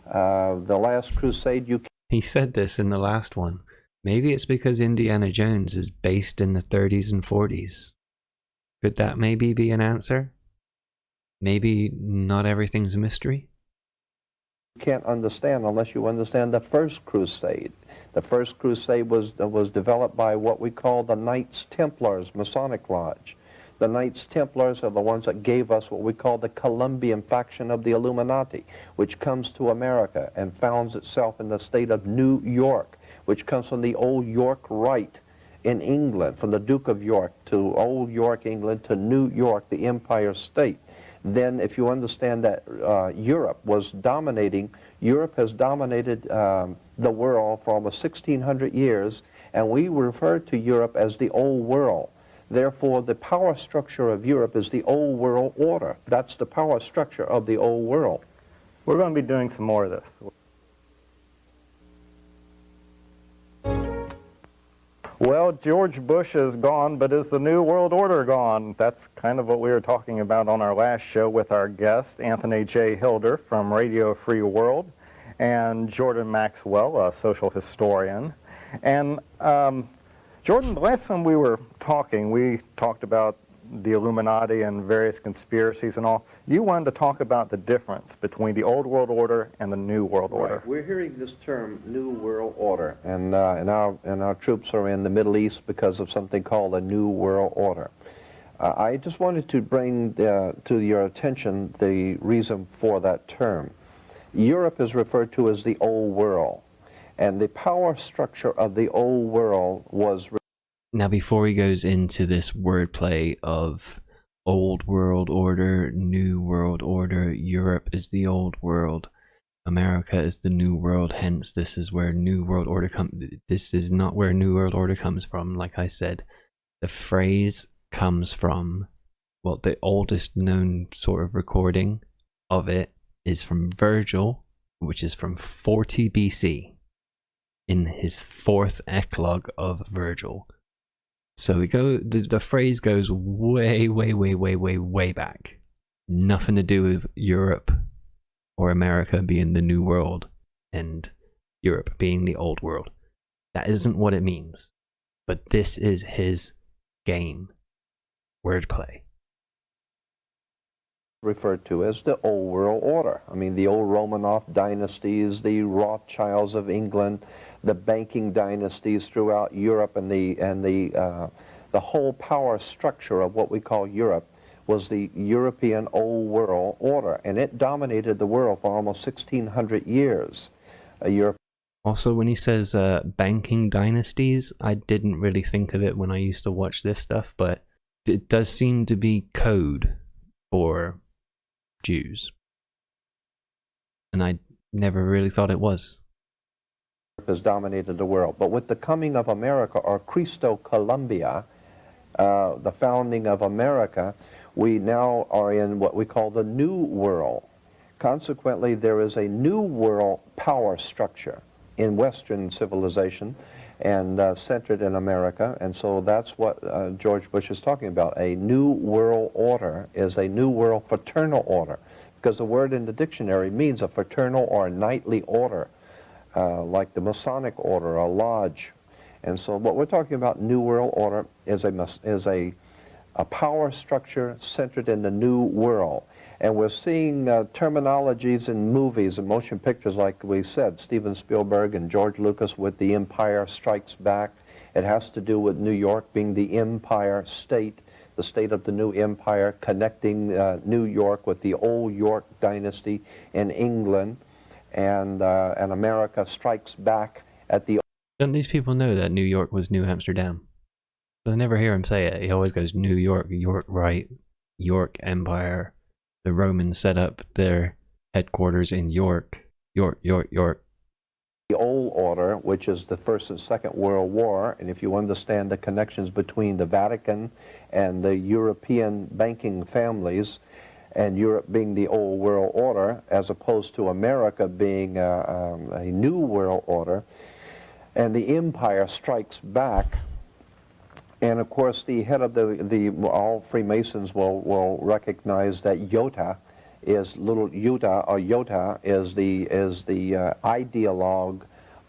The Last Crusade, He said this in the last one. Maybe it's because Indiana Jones is based in the 30s and 40s. Could that maybe be an answer? Maybe not everything's a mystery? can't understand unless you understand the First Crusade. The First Crusade was developed by what we call the Knights Templars Masonic Lodge. The Knights Templars are the ones that gave us what we call the Columbian faction of the Illuminati, which comes to America and founds itself in the state of New York, which comes from the old York Rite in England, from the Duke of York to old York, England, to New York, the Empire State. Then if you understand that Europe has dominated the world for almost 1,600 years, and we refer to Europe as the Old World. Therefore, the power structure of Europe is the Old World Order. That's the power structure of the Old World. We're going to be doing some more of this. Well, George Bush is gone, but is the New World Order gone? That's kind of what we were talking about on our last show with our guest, Anthony J. Hilder from Radio Free World, and Jordan Maxwell, a social historian. And Jordan, the last time we were talking, we talked about the Illuminati and various conspiracies and all. You wanted to talk about the difference between the Old World Order and the New World Order. Right. We're hearing this term, New World Order, and our troops are in the Middle East because of something called the New World Order. I just wanted to bring to your attention the reason for that term. Europe is referred to as the Old World, And the power structure of the old world was... Now, before he goes into this wordplay of old world order, new world order, Europe is the old world, America is the new world, hence this is where new world order comes. This is not where new world order comes from. Like I said, the phrase comes from, well, the oldest known sort of recording of it is from Virgil, which is from 40 BC, in his fourth eclogue of Virgil. So the phrase goes way, way, way, way, way, way back. Nothing to do with Europe or America being the new world and Europe being the old world. That isn't what it means. But this is his game. Wordplay. Referred to as the old world order. I mean, the old Romanov dynasties, the Rothschilds of England, the banking dynasties throughout Europe, and the whole power structure of what we call Europe was the European old world order, and it dominated the world for almost 1,600 years. Also, when he says banking dynasties, I didn't really think of it when I used to watch this stuff, but it does seem to be code for Jews. And I never really thought it was. Has dominated the world. But with the coming of America, or Cristo Columbia, the founding of America, we now are in what we call the New World. Consequently, there is a New World power structure in Western civilization and centered in America. And so that's what George Bush is talking about. A New World Order is a New World fraternal order, because the word in the dictionary means a fraternal or a knightly order, like the Masonic order, a lodge. And so what we're talking about, New World Order, is a power structure centered in the New World. And we're seeing terminologies in movies and motion pictures, like we said, Steven Spielberg and George Lucas with The Empire Strikes Back. It has to do with New York being the empire state, the state of the new empire, connecting New York with the old York dynasty in England. And America strikes back at the... Don't these people know that New York was New Amsterdam? I never hear him say it. He always goes New York, York right, York Empire. The Romans set up their headquarters in York, York, York, York. The old order, which is the First and Second World War, and if you understand the connections between the Vatican and the European banking families, and Europe being the old world order, as opposed to America being a new world order, and the empire strikes back. And of course, the head of all Freemasons will recognize that Iota is little Utah, or Iota is the ideologue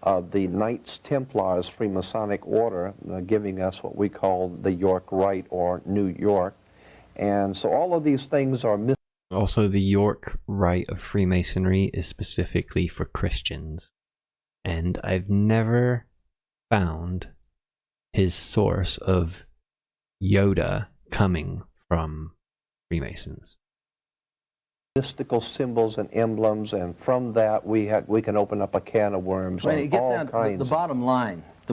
of the Knights Templars Freemasonic order, giving us what we call the York Rite or New York. And so all of these things are also, the York Rite of Freemasonry is specifically for Christians, and I've never found his source of Yoda coming from Freemasons. Mystical symbols and emblems, and from that we can open up a can of worms on all kinds. The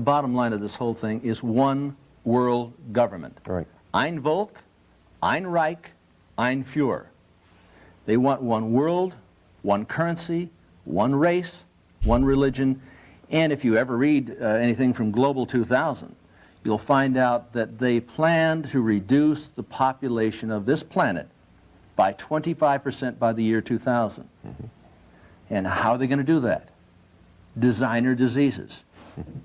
bottom line of this whole thing is one world government. Right. Ein Volk, ein Reich, ein Führer. They want one world, one currency, one race, one religion, and if you ever read anything from Global 2000, you'll find out that they plan to reduce the population of this planet by 25% by the year 2000. Mm-hmm. And how are they going to do that? Designer diseases. Mm-hmm.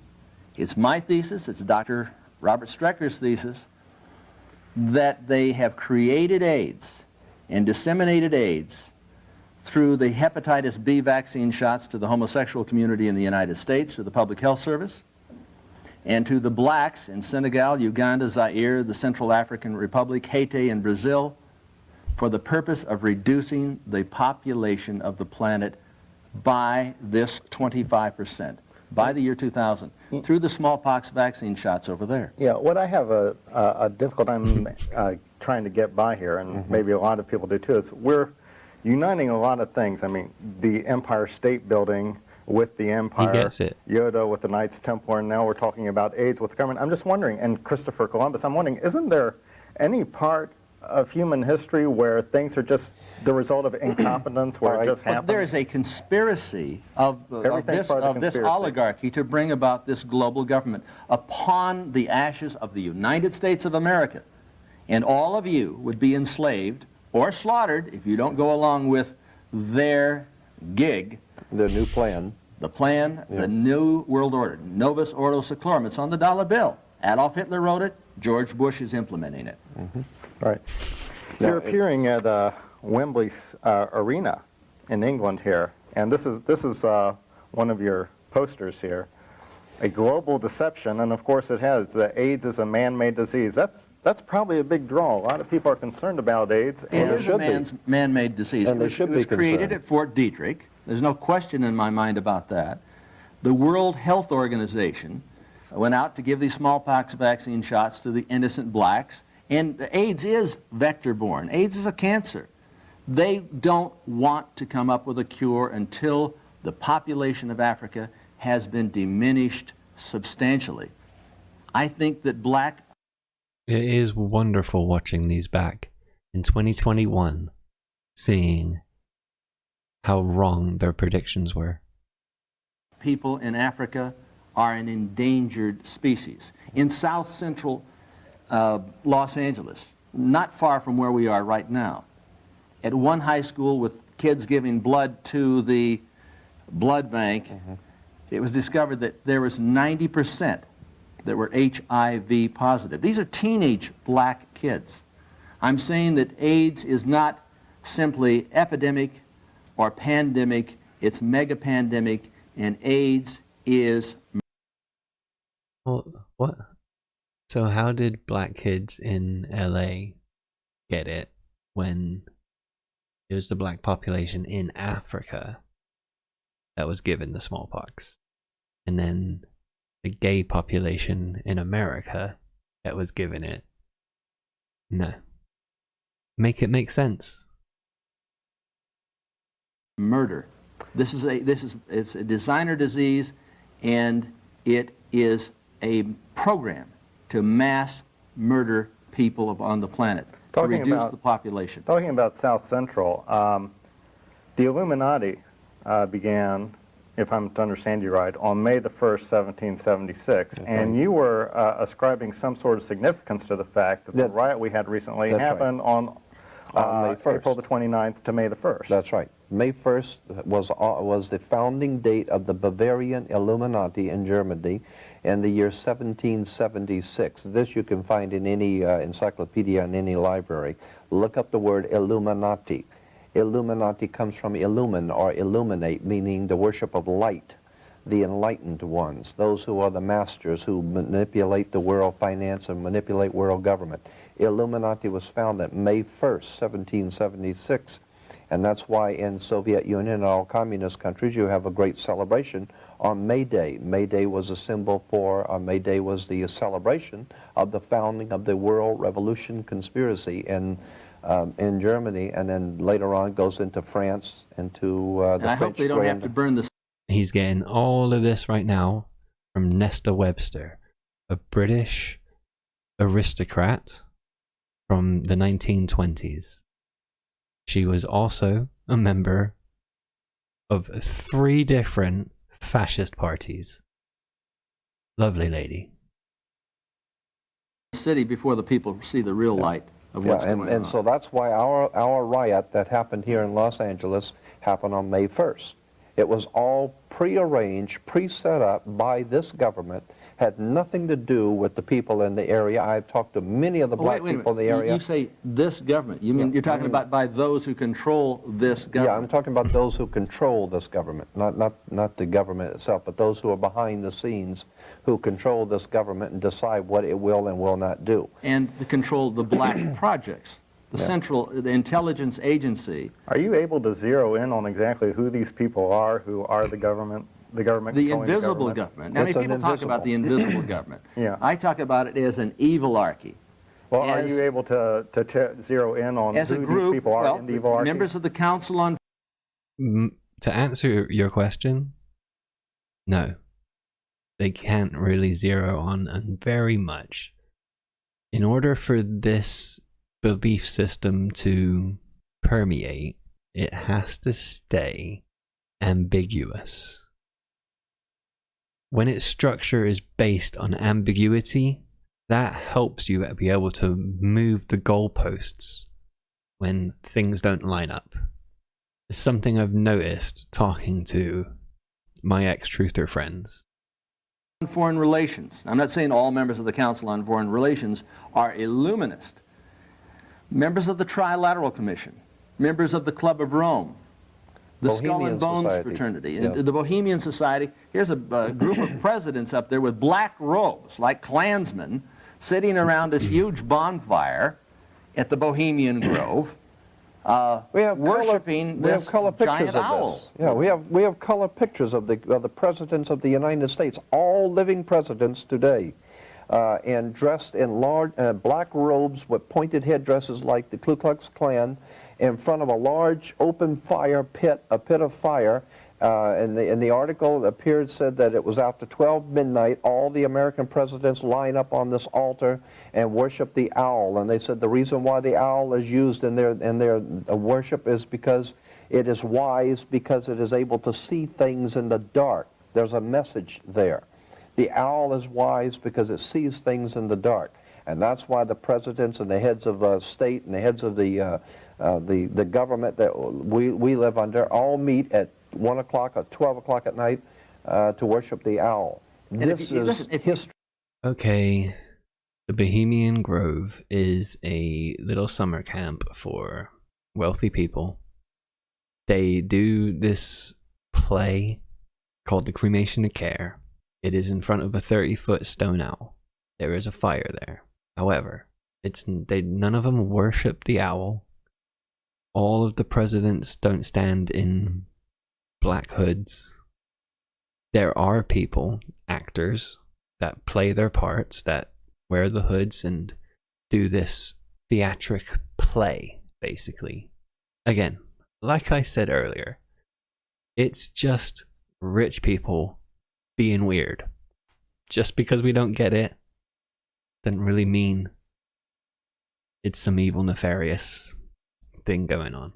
It's my thesis, it's Dr. Robert Strecker's thesis, that they have created AIDS and disseminated AIDS through the hepatitis B vaccine shots to the homosexual community in the United States, through the Public Health Service, and to the blacks in Senegal, Uganda, Zaire, the Central African Republic, Haiti, and Brazil, for the purpose of reducing the population of the planet by this 25%, by the year 2000, through the smallpox vaccine shots over there. Yeah, what I have a difficult time trying to get by here, and maybe a lot of people do too, is we're uniting a lot of things. I mean, the Empire State Building with the empire. He gets it. Yoda with the Knights Templar, and now we're talking about AIDS with the government. I'm just wondering, and Christopher Columbus, I'm wondering, isn't there any part of human history where things are just the result of incompetence, where it just happens? There is a conspiracy of this oligarchy to bring about this global government upon the ashes of the United States of America. And all of you would be enslaved or slaughtered if you don't go along with their gig. The new plan. The plan, the New World Order, Novus Ordo Seclorum. It's on the dollar bill. Adolf Hitler wrote it. George Bush is implementing it. Mm-hmm. Right. You're appearing at Wembley Arena in England here, and this is one of your posters here. A global deception, and of course it has. AIDS is a man-made disease. That's probably a big draw. A lot of people are concerned about AIDS. It is a man-made disease. And it was created at Fort Detrick. There's no question in my mind about that. The World Health Organization went out to give these smallpox vaccine shots to the innocent blacks, and AIDS is vector-borne. AIDS is a cancer. They don't want to come up with a cure until the population of Africa has been diminished substantially. I think that It is wonderful watching these back in 2021, seeing how wrong their predictions were. people in Africa are an endangered species. In south central Los Angeles, not far from where we are right now, at one high school with kids giving blood to the blood bank, it was discovered that there was 90% that were HIV positive. These are teenage black kids. I'm saying that AIDS is not simply epidemic or pandemic, it's megapandemic, and AIDS is... Well, what? So how did black kids in LA get it when it was the black population in Africa that was given the smallpox? And then the gay population in America that was given it? No. Make it make sense. Murder. It's a designer disease, and it is a program to mass murder people on the planet to reduce the population. Talking about South Central, the Illuminati began, if I'm to understand you right, on May the 1st, 1776, and you were ascribing some sort of significance to the fact that the riot we had recently happened on May 1st. April the 29th to May the 1st. That's right. May 1st was the founding date of the Bavarian Illuminati in Germany in the year 1776. This you can find in any encyclopedia in any library. Look up the word Illuminati. Illuminati comes from illumine or illuminate, meaning the worship of light, the enlightened ones, those who are the masters who manipulate the world finance and manipulate world government. Illuminati was founded May 1st, 1776, and that's why in Soviet Union and all communist countries you have a great celebration on May Day. May Day was a symbol for, May Day was the celebration of the founding of the World Revolution Conspiracy in Germany, and then later on goes into France, into the French. I hope they don't have to burn the... He's getting all of this right now from Nesta Webster, a British aristocrat from the 1920s. She was also a member of 3 different fascist parties. Lovely lady. City before the people see the real light of what's going on. And so that's why our riot that happened here in Los Angeles happened on May 1st. It was all prearranged, pre-set up by this government, had nothing to do with the people in the area. I've talked to many of the black people in the area. You say this government. You mean you're talking about by those who control this government? Yeah, I'm talking about those who control this government, not the government itself, but those who are behind the scenes who control this government and decide what it will and will not do. And to control the black projects, the intelligence agency. Are you able to zero in on exactly who these people are who are the government? The invisible government. Now, many people talk about the invisible government. I talk about it as an evilarchy. Well, are you able to zero in on who these people are in the evilarchy? Members of the Council on... To answer your question, No, they can't really zero on very much. In order for this belief system to permeate, it has to stay ambiguous. When its structure is based on ambiguity, that helps you be able to move the goalposts when things don't line up. It's something I've noticed talking to my ex-truther friends. Foreign relations. I'm not saying all members of the Council on Foreign Relations are Illuminist. Members of the Trilateral Commission, members of the Club of Rome, the Skull and Bones Fraternity, yes. The Bohemian Society. Here's a group of presidents up there with black robes, like Klansmen, sitting around this huge bonfire at the Bohemian Grove, worshiping this giant owl. Yeah, we have color pictures of the presidents of the United States, all living presidents today, and dressed in large black robes with pointed headdresses like the Ku Klux Klan, in front of a large open fire pit, a pit of fire. In the article, it appeared, said that it was after 12 midnight, all the American presidents line up on this altar and worship the owl. And they said the reason why the owl is used in their worship is because it is wise, because it is able to see things in the dark. There's a message there. The owl is wise because it sees things in the dark. And that's why the presidents and the heads of state and the heads of the government that we live under all meet at 1 o'clock or 12 o'clock at night to worship the owl. This is history. Okay, the Bohemian Grove is a little summer camp for wealthy people. They do this play called The Cremation of Care. It is in front of a 30-foot stone owl. There is a fire there. However, none of them worship the owl. All of the presidents don't stand in black hoods. There are people, actors, that play their parts, that wear the hoods and do this theatric play, basically. Again, like I said earlier, it's just rich people being weird. Just because we don't get it doesn't really mean it's some evil, nefarious thing going on.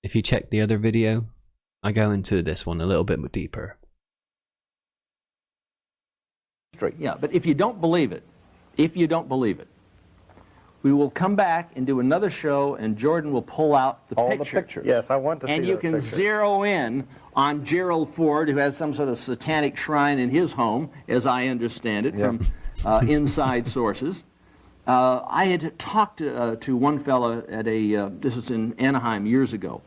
If you check the other video, I go into this one a little bit deeper. Yeah, but if you don't believe it, we will come back and do another show, and Jordan will pull out the all picture. the pictures. Yes, I want to see and you those can pictures. zero in on Gerald Ford, who has some sort of satanic shrine in his home, as I understand it, from inside sources. I had talked to one fellow at this was in Anaheim years ago,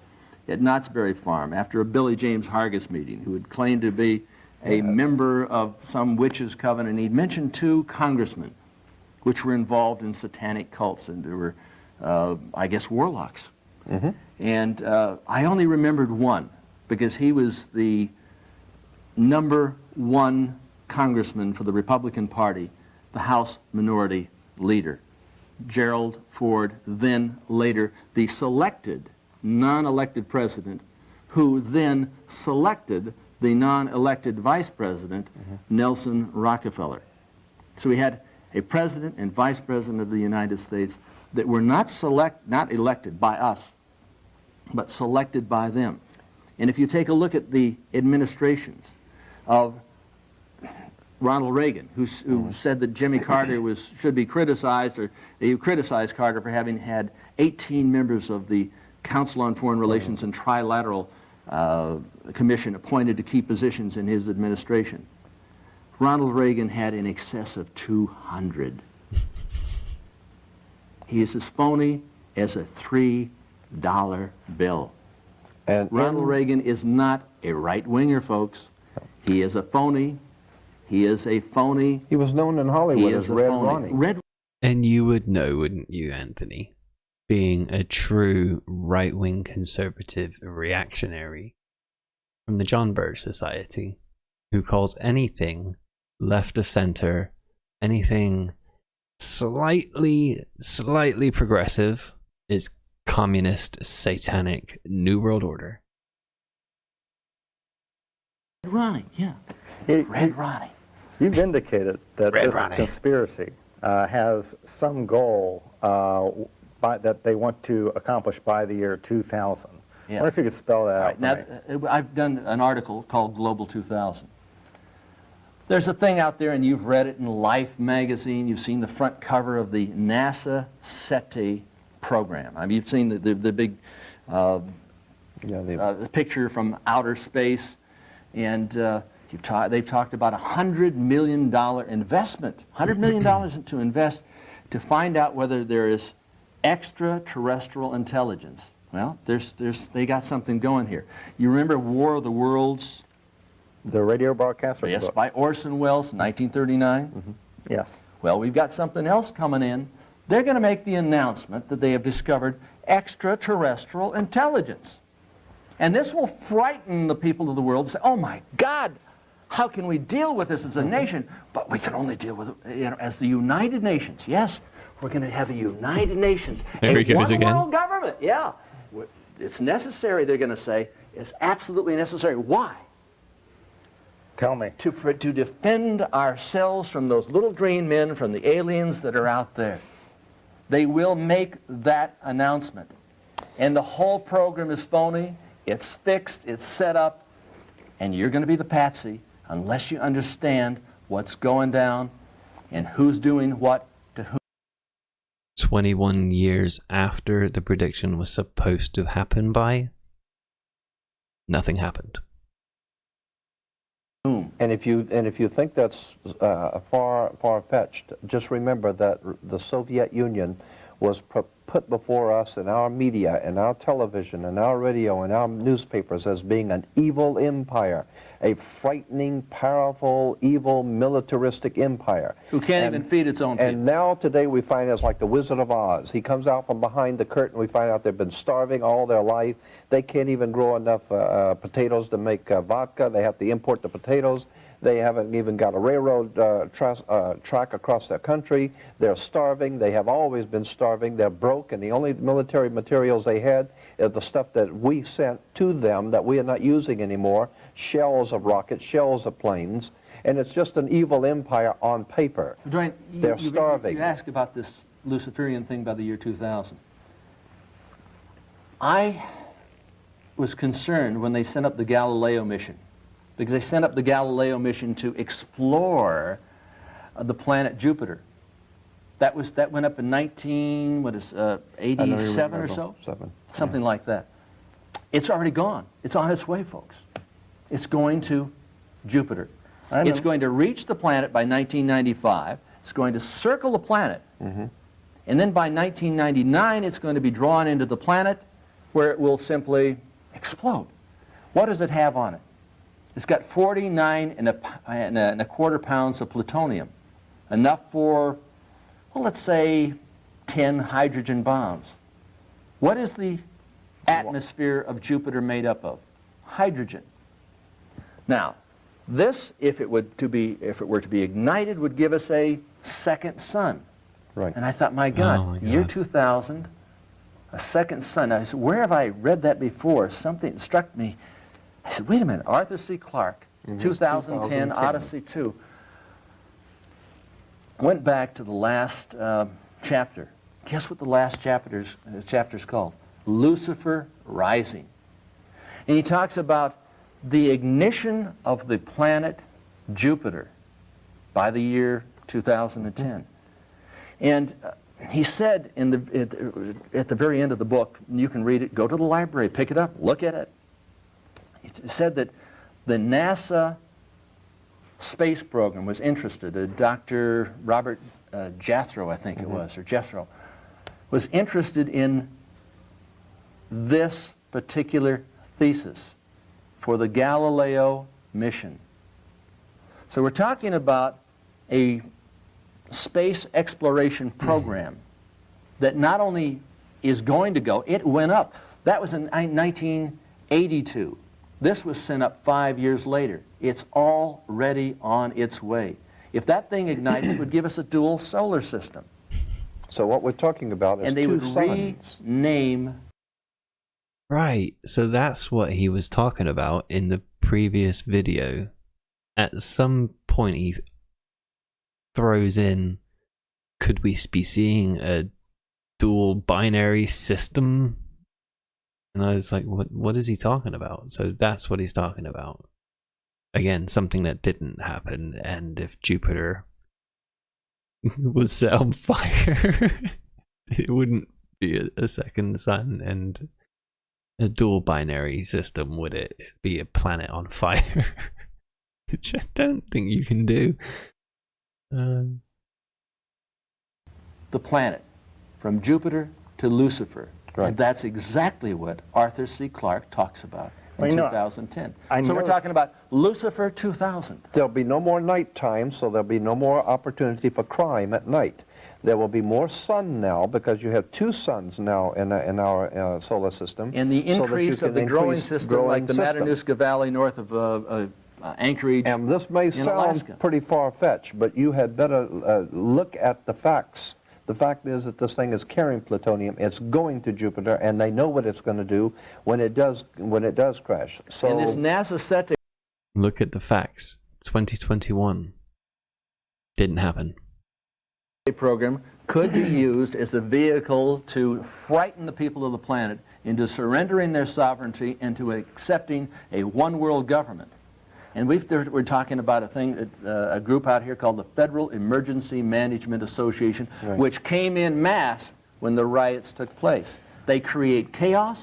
at Knott's Berry Farm, after a Billy James Hargis meeting, who had claimed to be a member of some witches' coven, and he'd mentioned 2 congressmen which were involved in satanic cults, and there were, I guess, warlocks. Mm-hmm. And I only remembered one, because he was the #1 congressman for the Republican Party, the House Minority Leader, Gerald Ford, then later the selected, non-elected president, who then selected the non-elected vice president, Nelson Rockefeller. So we had a president and vice president of the United States that were not elected by us, but selected by them. And if you take a look at the administrations of Ronald Reagan, who said that Jimmy Carter should be criticized, or he criticized Carter for having had 18 members of the Council on Foreign Relations and Trilateral Commission appointed to key positions in his administration. Ronald Reagan had in excess of 200. He is as phony as a $3 bill. And Ronald Reagan is not a right-winger, folks. He is a phony. He is a phony. he was known in Hollywood as Red phony. Ronnie. And you would know, wouldn't you, Anthony? Being a true right-wing conservative reactionary from the John Birch Society, who calls anything left of center, anything slightly progressive, is communist, satanic, New World Order. Ronnie, yeah. He- Red Ronnie. You've indicated that Red this Ronnie. conspiracy has some goal that they want to accomplish by the year 2000. Yeah. I wonder if you could spell that All out right, for now, me. I've done an article called Global 2000. There's a thing out there, and you've read it in Life magazine. You've seen the front cover of the NASA SETI program. I mean, you've seen the big the picture from outer space, and they've talked about $100 million investment, $100 million to invest to find out whether there is extraterrestrial intelligence. Well, they got something going here. You remember War of the Worlds? The radio broadcaster Yes, book. by Orson Welles, 1939. Mm-hmm. Yes. Well, we've got something else coming in. They're going to make the announcement that they have discovered extraterrestrial intelligence. And this will frighten the people of the world and say, oh my God, how can we deal with this as a nation? But we can only deal with it as the United Nations. Yes, we're going to have a United Nations. There he goes again. One world government, yeah. It's necessary, they're going to say. It's absolutely necessary. Why? Tell me. To defend ourselves from those little green men, from the aliens that are out there. They will make that announcement. And the whole program is phony. It's fixed. It's set up. And you're going to be the patsy unless you understand what's going down and who's doing what to whom. 21 years after the prediction was supposed to happen by, nothing happened. And if you think that's far-fetched, just remember that the Soviet Union was put before us in our media, in our television, in our radio, in our newspapers as being an evil empire, a frightening, powerful, evil, militaristic empire. Who can't even feed its own people. And now today we find it's like the Wizard of Oz. He comes out from behind the curtain. We find out they've been starving all their life. They can't even grow enough potatoes to make vodka. They have to import the potatoes. They haven't even got a railroad track across their country. They're starving. They have always been starving. They're broke, and the only military materials they had is the stuff that we sent to them that we are not using anymore, shells of rockets, shells of planes, and it's just an evil empire on paper. Dwayne, They're starving. You asked about this Luciferian thing by the year 2000. I was concerned when they sent up the Galileo mission, because they sent up the Galileo mission to explore the planet Jupiter. That went up in 87 or so? Something like that. It's already gone. It's on its way, folks. It's going to Jupiter. It's going to reach the planet by 1995. It's going to circle the planet. Mm-hmm. And then by 1999, it's going to be drawn into the planet where it will simply explode. What does it have on it? It's got 49 and a quarter pounds of plutonium, enough for, well, let's say 10 hydrogen bombs. What is the atmosphere of Jupiter made up of? Hydrogen. Now, this, if it were to be ignited, would give us a second sun. Right. And I thought, my God, year 2000, a second sun. I said, where have I read that before? Something struck me. I said, wait a minute, Arthur C. Clarke, 2010, Odyssey 2. Went back to the last chapter. Guess what the last chapter's called? Lucifer Rising. And he talks about the ignition of the planet Jupiter by the year 2010. And he said at the very end of the book, you can read it, go to the library, pick it up, look at it. He said that the NASA space program was interested, Dr. Robert Jethro, I think it was, or Jethro, was interested in this particular thesis for the Galileo mission. So we're talking about a space exploration program that not only is going to go, it went up. That was in 1982. This was sent up 5 years later. It's already on its way. If that thing ignites, it would give us a dual solar system. So what we're talking about is and they two would suns. rename. Right, so that's what he was talking about in the previous video, at some point he throws in, could we be seeing a dual binary system? And I was like, what is he talking about? So that's what he's talking about. Again, something that didn't happen, and if Jupiter was set on fire, it wouldn't be a second sun and a dual binary system, would it? It'd be a planet on fire, which I don't think you can do. The planet, from Jupiter to Lucifer. Right. And that's exactly what Arthur C. Clarke talks about in 2010. So we're talking about Lucifer 2000. There'll be no more nighttime, so there'll be no more opportunity for crime at night. There will be more sun now, because you have two suns now in our solar system. And the increase of the growing system, like the Matanuska Valley north of Anchorage. And this may sound Alaska. pretty far-fetched, but you had better look at the facts. The fact is that this thing is carrying plutonium. It's going to Jupiter, and they know what it's going to do when it does crash. So, and this NASA set to Look at the facts. 2021 didn't happen. program could be used as a vehicle to frighten the people of the planet into surrendering their sovereignty and to accepting a one-world government. And we're talking about a group out here called the Federal Emergency Management Association, right, which came in mass when the riots took place. They create chaos,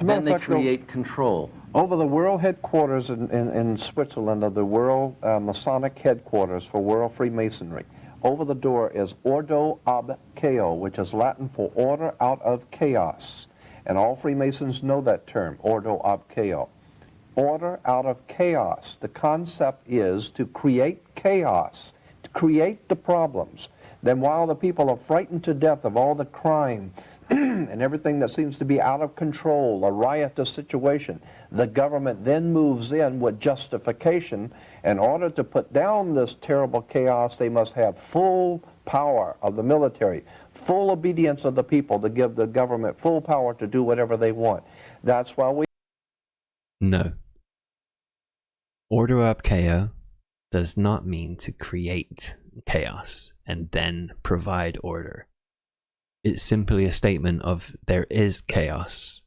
then they create control. over the world headquarters in Switzerland of the World Masonic headquarters for World Freemasonry, over the door is Ordo ab Chao, which is Latin for order out of chaos. And all Freemasons know that term, Ordo ab Chao. Order out of chaos. The concept is to create chaos, to create the problems. Then while the people are frightened to death of all the crime and everything that seems to be out of control, a riotous situation, the government then moves in with justification. In order to put down this terrible chaos, they must have full power of the military, full obedience of the people, to give the government full power to do whatever they want. That's why we... No. Order ab Chao does not mean to create chaos and then provide order. It's simply a statement of there is chaos,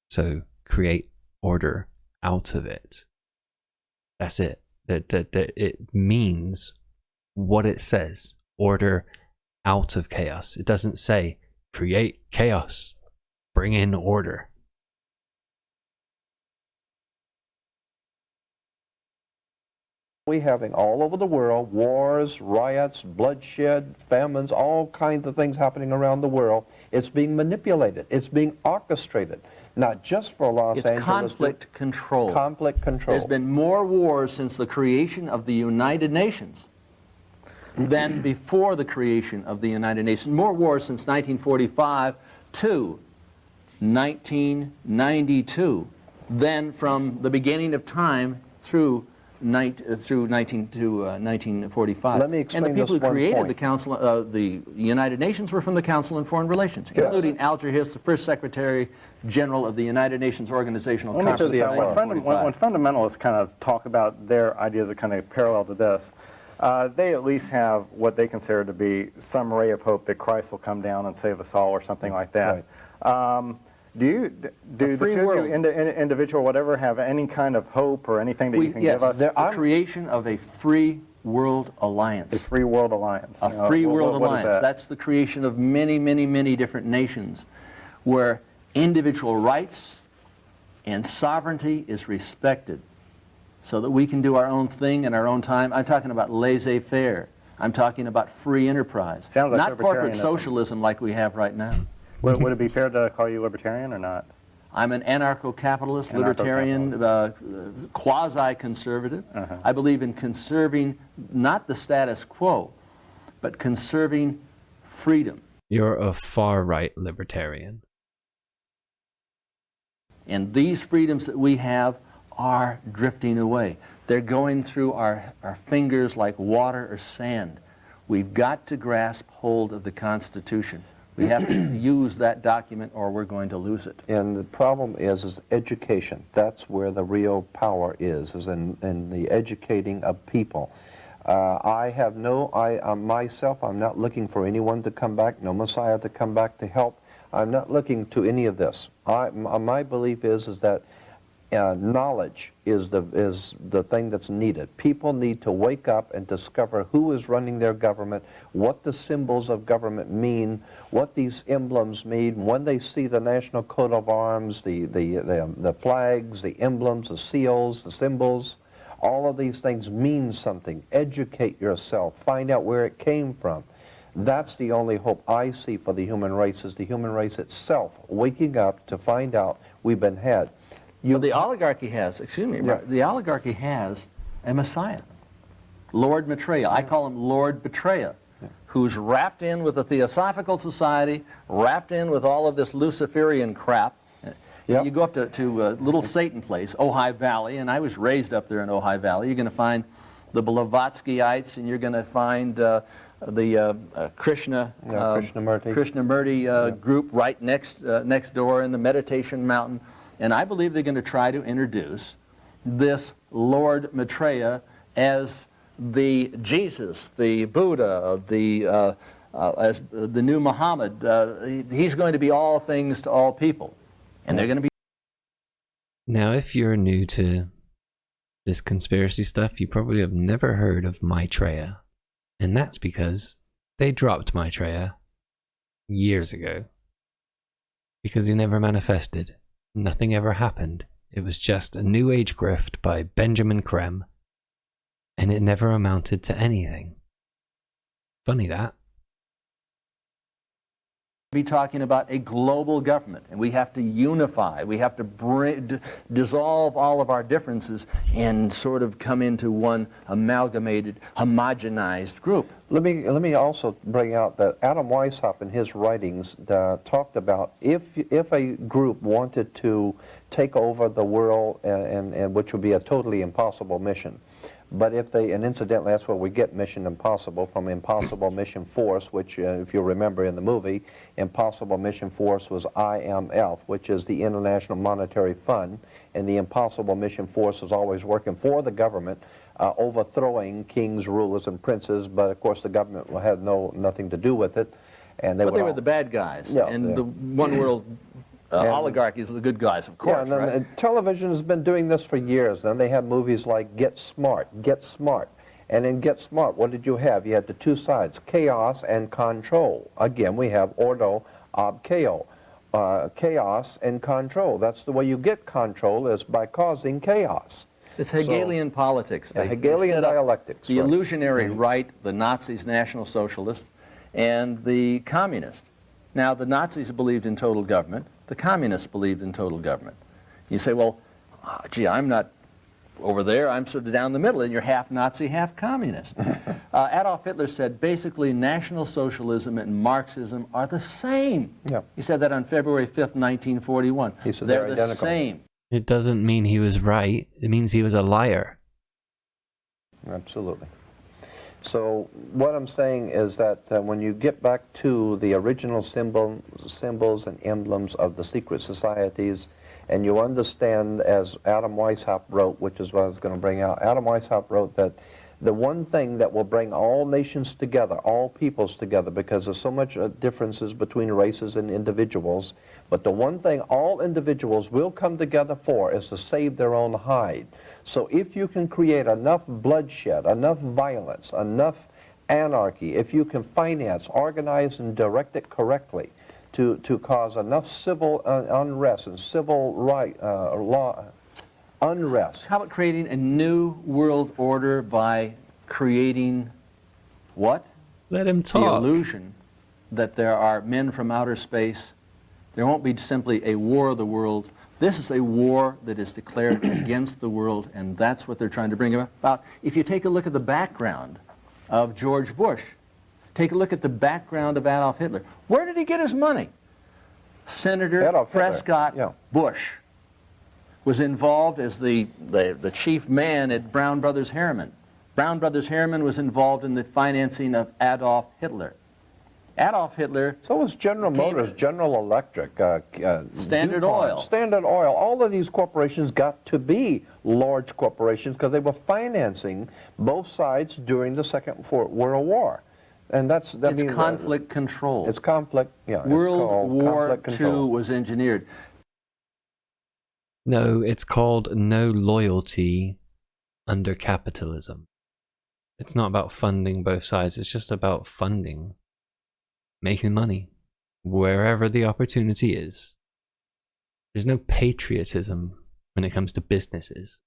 so create order out of it. That's it. That it means what it says. Order out of chaos. It doesn't say create chaos, bring in order. We're having all over the world wars, riots, bloodshed, famines, all kinds of things happening around the world. It's being manipulated. It's being orchestrated, not just for Los Angeles. It's conflict control. Conflict control. There's been more wars since the creation of the United Nations than before the creation of the United Nations. More wars since 1945 to 1992 than from the beginning of time through 1945. Let me explain and the people this who one created point. the Council, the United Nations, were from the Council on Foreign Relations, Yes, including Alger Hiss, the first Secretary General of the United Nations Organizational Let me Conference. just in say, when 1945. fundamentalists kind of talk about their ideas that kind of parallel to this, they at least have what they consider to be some ray of hope that Christ will come down and save us all, or something like that. Right. Do the two of you, individual, whatever, have any kind of hope or anything that you can give us? The creation of a free world alliance. A free world alliance. A free world what is alliance. that? That's the creation of many, many, many different nations where individual rights and sovereignty is respected so that we can do our own thing in our own time. I'm talking about laissez-faire. I'm talking about free enterprise. Sounds like not corporate libertarianism. socialism like we have right now. Would it be fair to call you libertarian or not? I'm an anarcho-capitalist, libertarian, quasi-conservative. I believe in conserving not the status quo, but conserving freedom. You're a far-right libertarian. And these freedoms that we have are drifting away. They're going through our fingers like water or sand. We've got to grasp hold of the Constitution. We have to use that document or we're going to lose it. And the problem is education. That's where the real power is in the educating of people. Myself, I'm not looking for anyone to come back, no Messiah to come back to help. I'm not looking to any of this. My belief is that knowledge is the thing that's needed. People need to wake up and discover who is running their government, what the symbols of government mean, what these emblems mean. When they see the national coat of arms, the flags, the emblems, the seals, the symbols, all of these things mean something. Educate yourself. Find out where it came from. That's the only hope I see for the human race, is the human race itself waking up to find out we've been had. But the oligarchy has, the oligarchy has a Messiah, Lord Maitreya. I call him Lord Betraya, who's wrapped in with the Theosophical Society, wrapped in with all of this Luciferian crap. Yep. You go up to a little Satan place, Ojai Valley, and I was raised up there in Ojai Valley. You're going to find the Blavatskyites, and you're going to find the Krishnamurti group right next door in the Meditation Mountain. And I believe they're going to try to introduce this Lord Maitreya as the Jesus, the Buddha, as the new Muhammad. He's going to be all things to all people. And they're going to be... Now, if you're new to this conspiracy stuff, you probably have never heard of Maitreya. And that's because they dropped Maitreya years ago. Because he never manifested. Nothing ever happened. It was just a New Age grift by Benjamin Creme, and it never amounted to anything. Funny that. Be talking about a global government, and we have to unify. We have to dissolve all of our differences and sort of come into one amalgamated, homogenized group. Let me also bring out that Adam Weishaupt in his writings talked about if a group wanted to take over the world, and which would be a totally impossible mission. But if they, and incidentally, that's where we get Mission Impossible from Impossible Mission Force, which, if you remember in the movie, Impossible Mission Force was IMF, which is the International Monetary Fund, and the Impossible Mission Force was always working for the government, overthrowing kings, rulers, and princes, but of course the government had nothing to do with it. And they were the bad guys, yeah, and the one world oligarchies are the good guys, of course. Yeah, and right? Television has been doing this for years. Then they have movies like Get Smart. And in Get Smart, what did you have? You had the two sides, chaos and control. Again, we have ordo ob chaos, chaos and control. That's the way you get control, is by causing chaos. It's Hegelian politics. Hegelian dialectics. The illusionary right, the Nazis, National Socialists, and the communists. Now, the Nazis believed in total government. The communists believed in total government. You say, well, gee, I'm not over there. I'm sort of down the middle, and you're half Nazi, half communist. Adolf Hitler said, basically, National Socialism and Marxism are the same. Yeah. He said that on February 5th, 1941. He said they're identical. The same. It doesn't mean he was right. It means he was a liar. Absolutely. So what I'm saying is that when you get back to the original symbols and emblems of the secret societies, and you understand, as Adam Weishaupt wrote, which is what I was going to bring out, Adam Weishaupt wrote that the one thing that will bring all nations together, all peoples together, because there's so much differences between races and individuals, but the one thing all individuals will come together for is to save their own hide. So if you can create enough bloodshed, enough violence, enough anarchy, if you can finance, organize, and direct it correctly to cause enough civil unrest and civil law unrest. How about creating a new world order by creating what? Let him talk. The illusion that there are men from outer space. There won't be simply a war of the world. This is a war that is declared against the world, and that's what they're trying to bring about. If you take a look at the background of George Bush, take a look at the background of Adolf Hitler. Where did he get his money? Senator Prescott Bush was involved as the chief man at Brown Brothers Harriman. Brown Brothers Harriman was involved in the financing of Adolf Hitler. Adolf Hitler, So was General Motors, General Electric, Standard DuPont, Oil. Standard Oil. All of these corporations got to be large corporations because they were financing both sides during the Second World War. And that's that it's means conflict control. It's conflict. Yeah. World it's called War conflict II control. was engineered. No, it's called no loyalty under capitalism. It's not about funding both sides, it's just about funding, making money, wherever the opportunity is. There's no patriotism when it comes to businesses.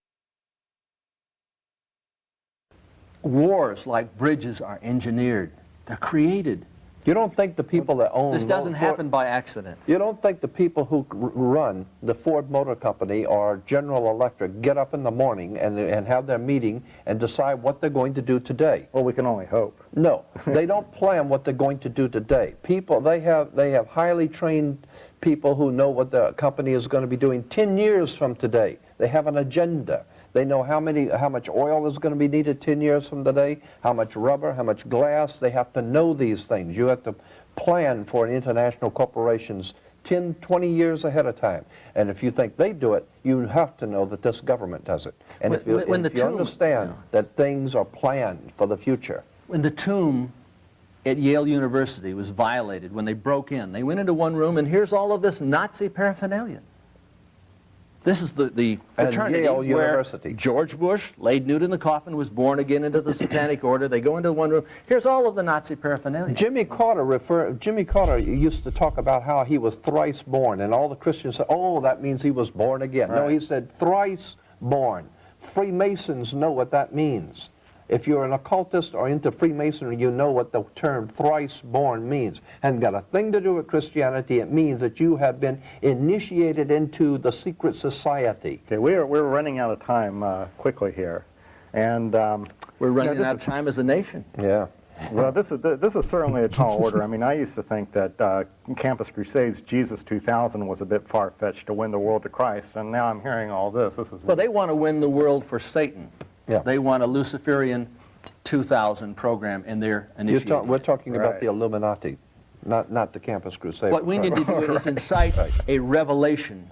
Wars like bridges are engineered. They're created. You don't think the people that own This doesn't happen by accident. You don't think the people who run the Ford Motor Company or General Electric get up in the morning and have their meeting and decide what they're going to do today? Well, we can only hope. No, they don't plan what they're going to do today. People, they have highly trained people who know what the company is going to be doing 10 years from today. They have an agenda. They know how much oil is going to be needed 10 years from today, how much rubber, how much glass. They have to know these things. You have to plan for international corporations 10, 20 years ahead of time. And if you think they do it, you have to know that this government does it. And if you understand that things are planned for the future. When the tomb at Yale University was violated, when they broke in, they went into one room and here's all of this Nazi paraphernalia. This is the fraternity Yale where University. George Bush, laid nude in the coffin, was born again into the Satanic Order. They go into one room. Here's all of the Nazi paraphernalia. Jimmy Carter used to talk about how he was thrice born, and all the Christians said, "Oh, that means he was born again." Right. No, he said thrice born. Freemasons know what that means. If you're an occultist or into Freemasonry, you know what the term thrice born means. Hasn't got a thing to do with Christianity. It means that you have been initiated into the secret society. Okay, we're running out of time quickly here, and We're running out of time as a nation. Yeah. well, this is certainly a tall order. I mean, I used to think that Campus Crusades Jesus 2000 was a bit far-fetched to win the world to Christ, and now I'm hearing all this. This is Well, they want to win the world for Satan. Yeah. They want a Luciferian 2000 program in their initiative. We're talking about Right. the Illuminati, not the Campus Crusade. What we need to do is incite a revelation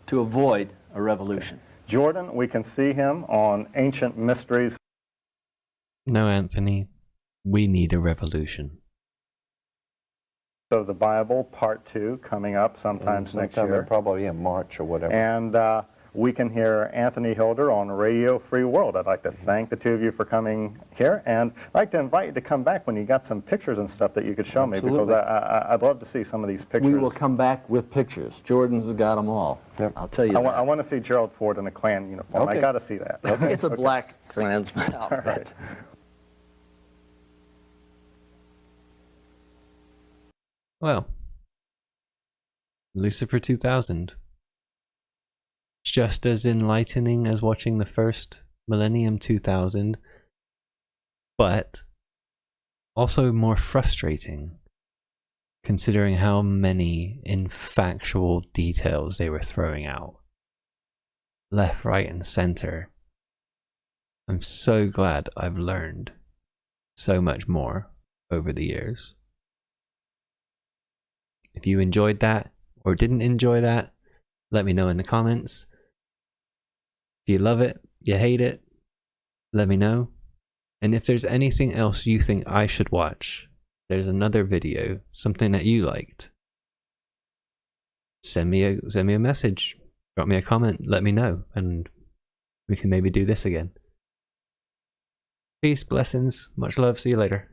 to avoid a revolution. Jordan. We can see him on Ancient Mysteries. No, Anthony, we need a revolution. of the Bible, Part 2, coming up sometime next year. Probably in March or whatever. And we can hear Anthony Hilder on Radio Free World. I'd like to thank the two of you for coming here, and I'd like to invite you to come back when you got some pictures and stuff that you could show me, because I'd love to see some of these pictures. We will come back with pictures. Jordan's got them all. Yep. I'll tell you I want to see Gerald Ford in a Klan uniform. Okay. I got to see that. It's a black Klansman outfit. All right. Well, Lucifer 2000. It's just as enlightening as watching the first Millennium 2000, but also more frustrating, considering how many infactual details they were throwing out. Left, right, and center. I'm so glad I've learned so much more over the years. If you enjoyed that or didn't enjoy that, let me know in the comments. If you love it, you hate it, let me know. And if there's anything else you think I should watch, there's another video, something that you liked, send me a message, drop me a comment, let me know, and we can maybe do this again. Peace, blessings, much love, see you later.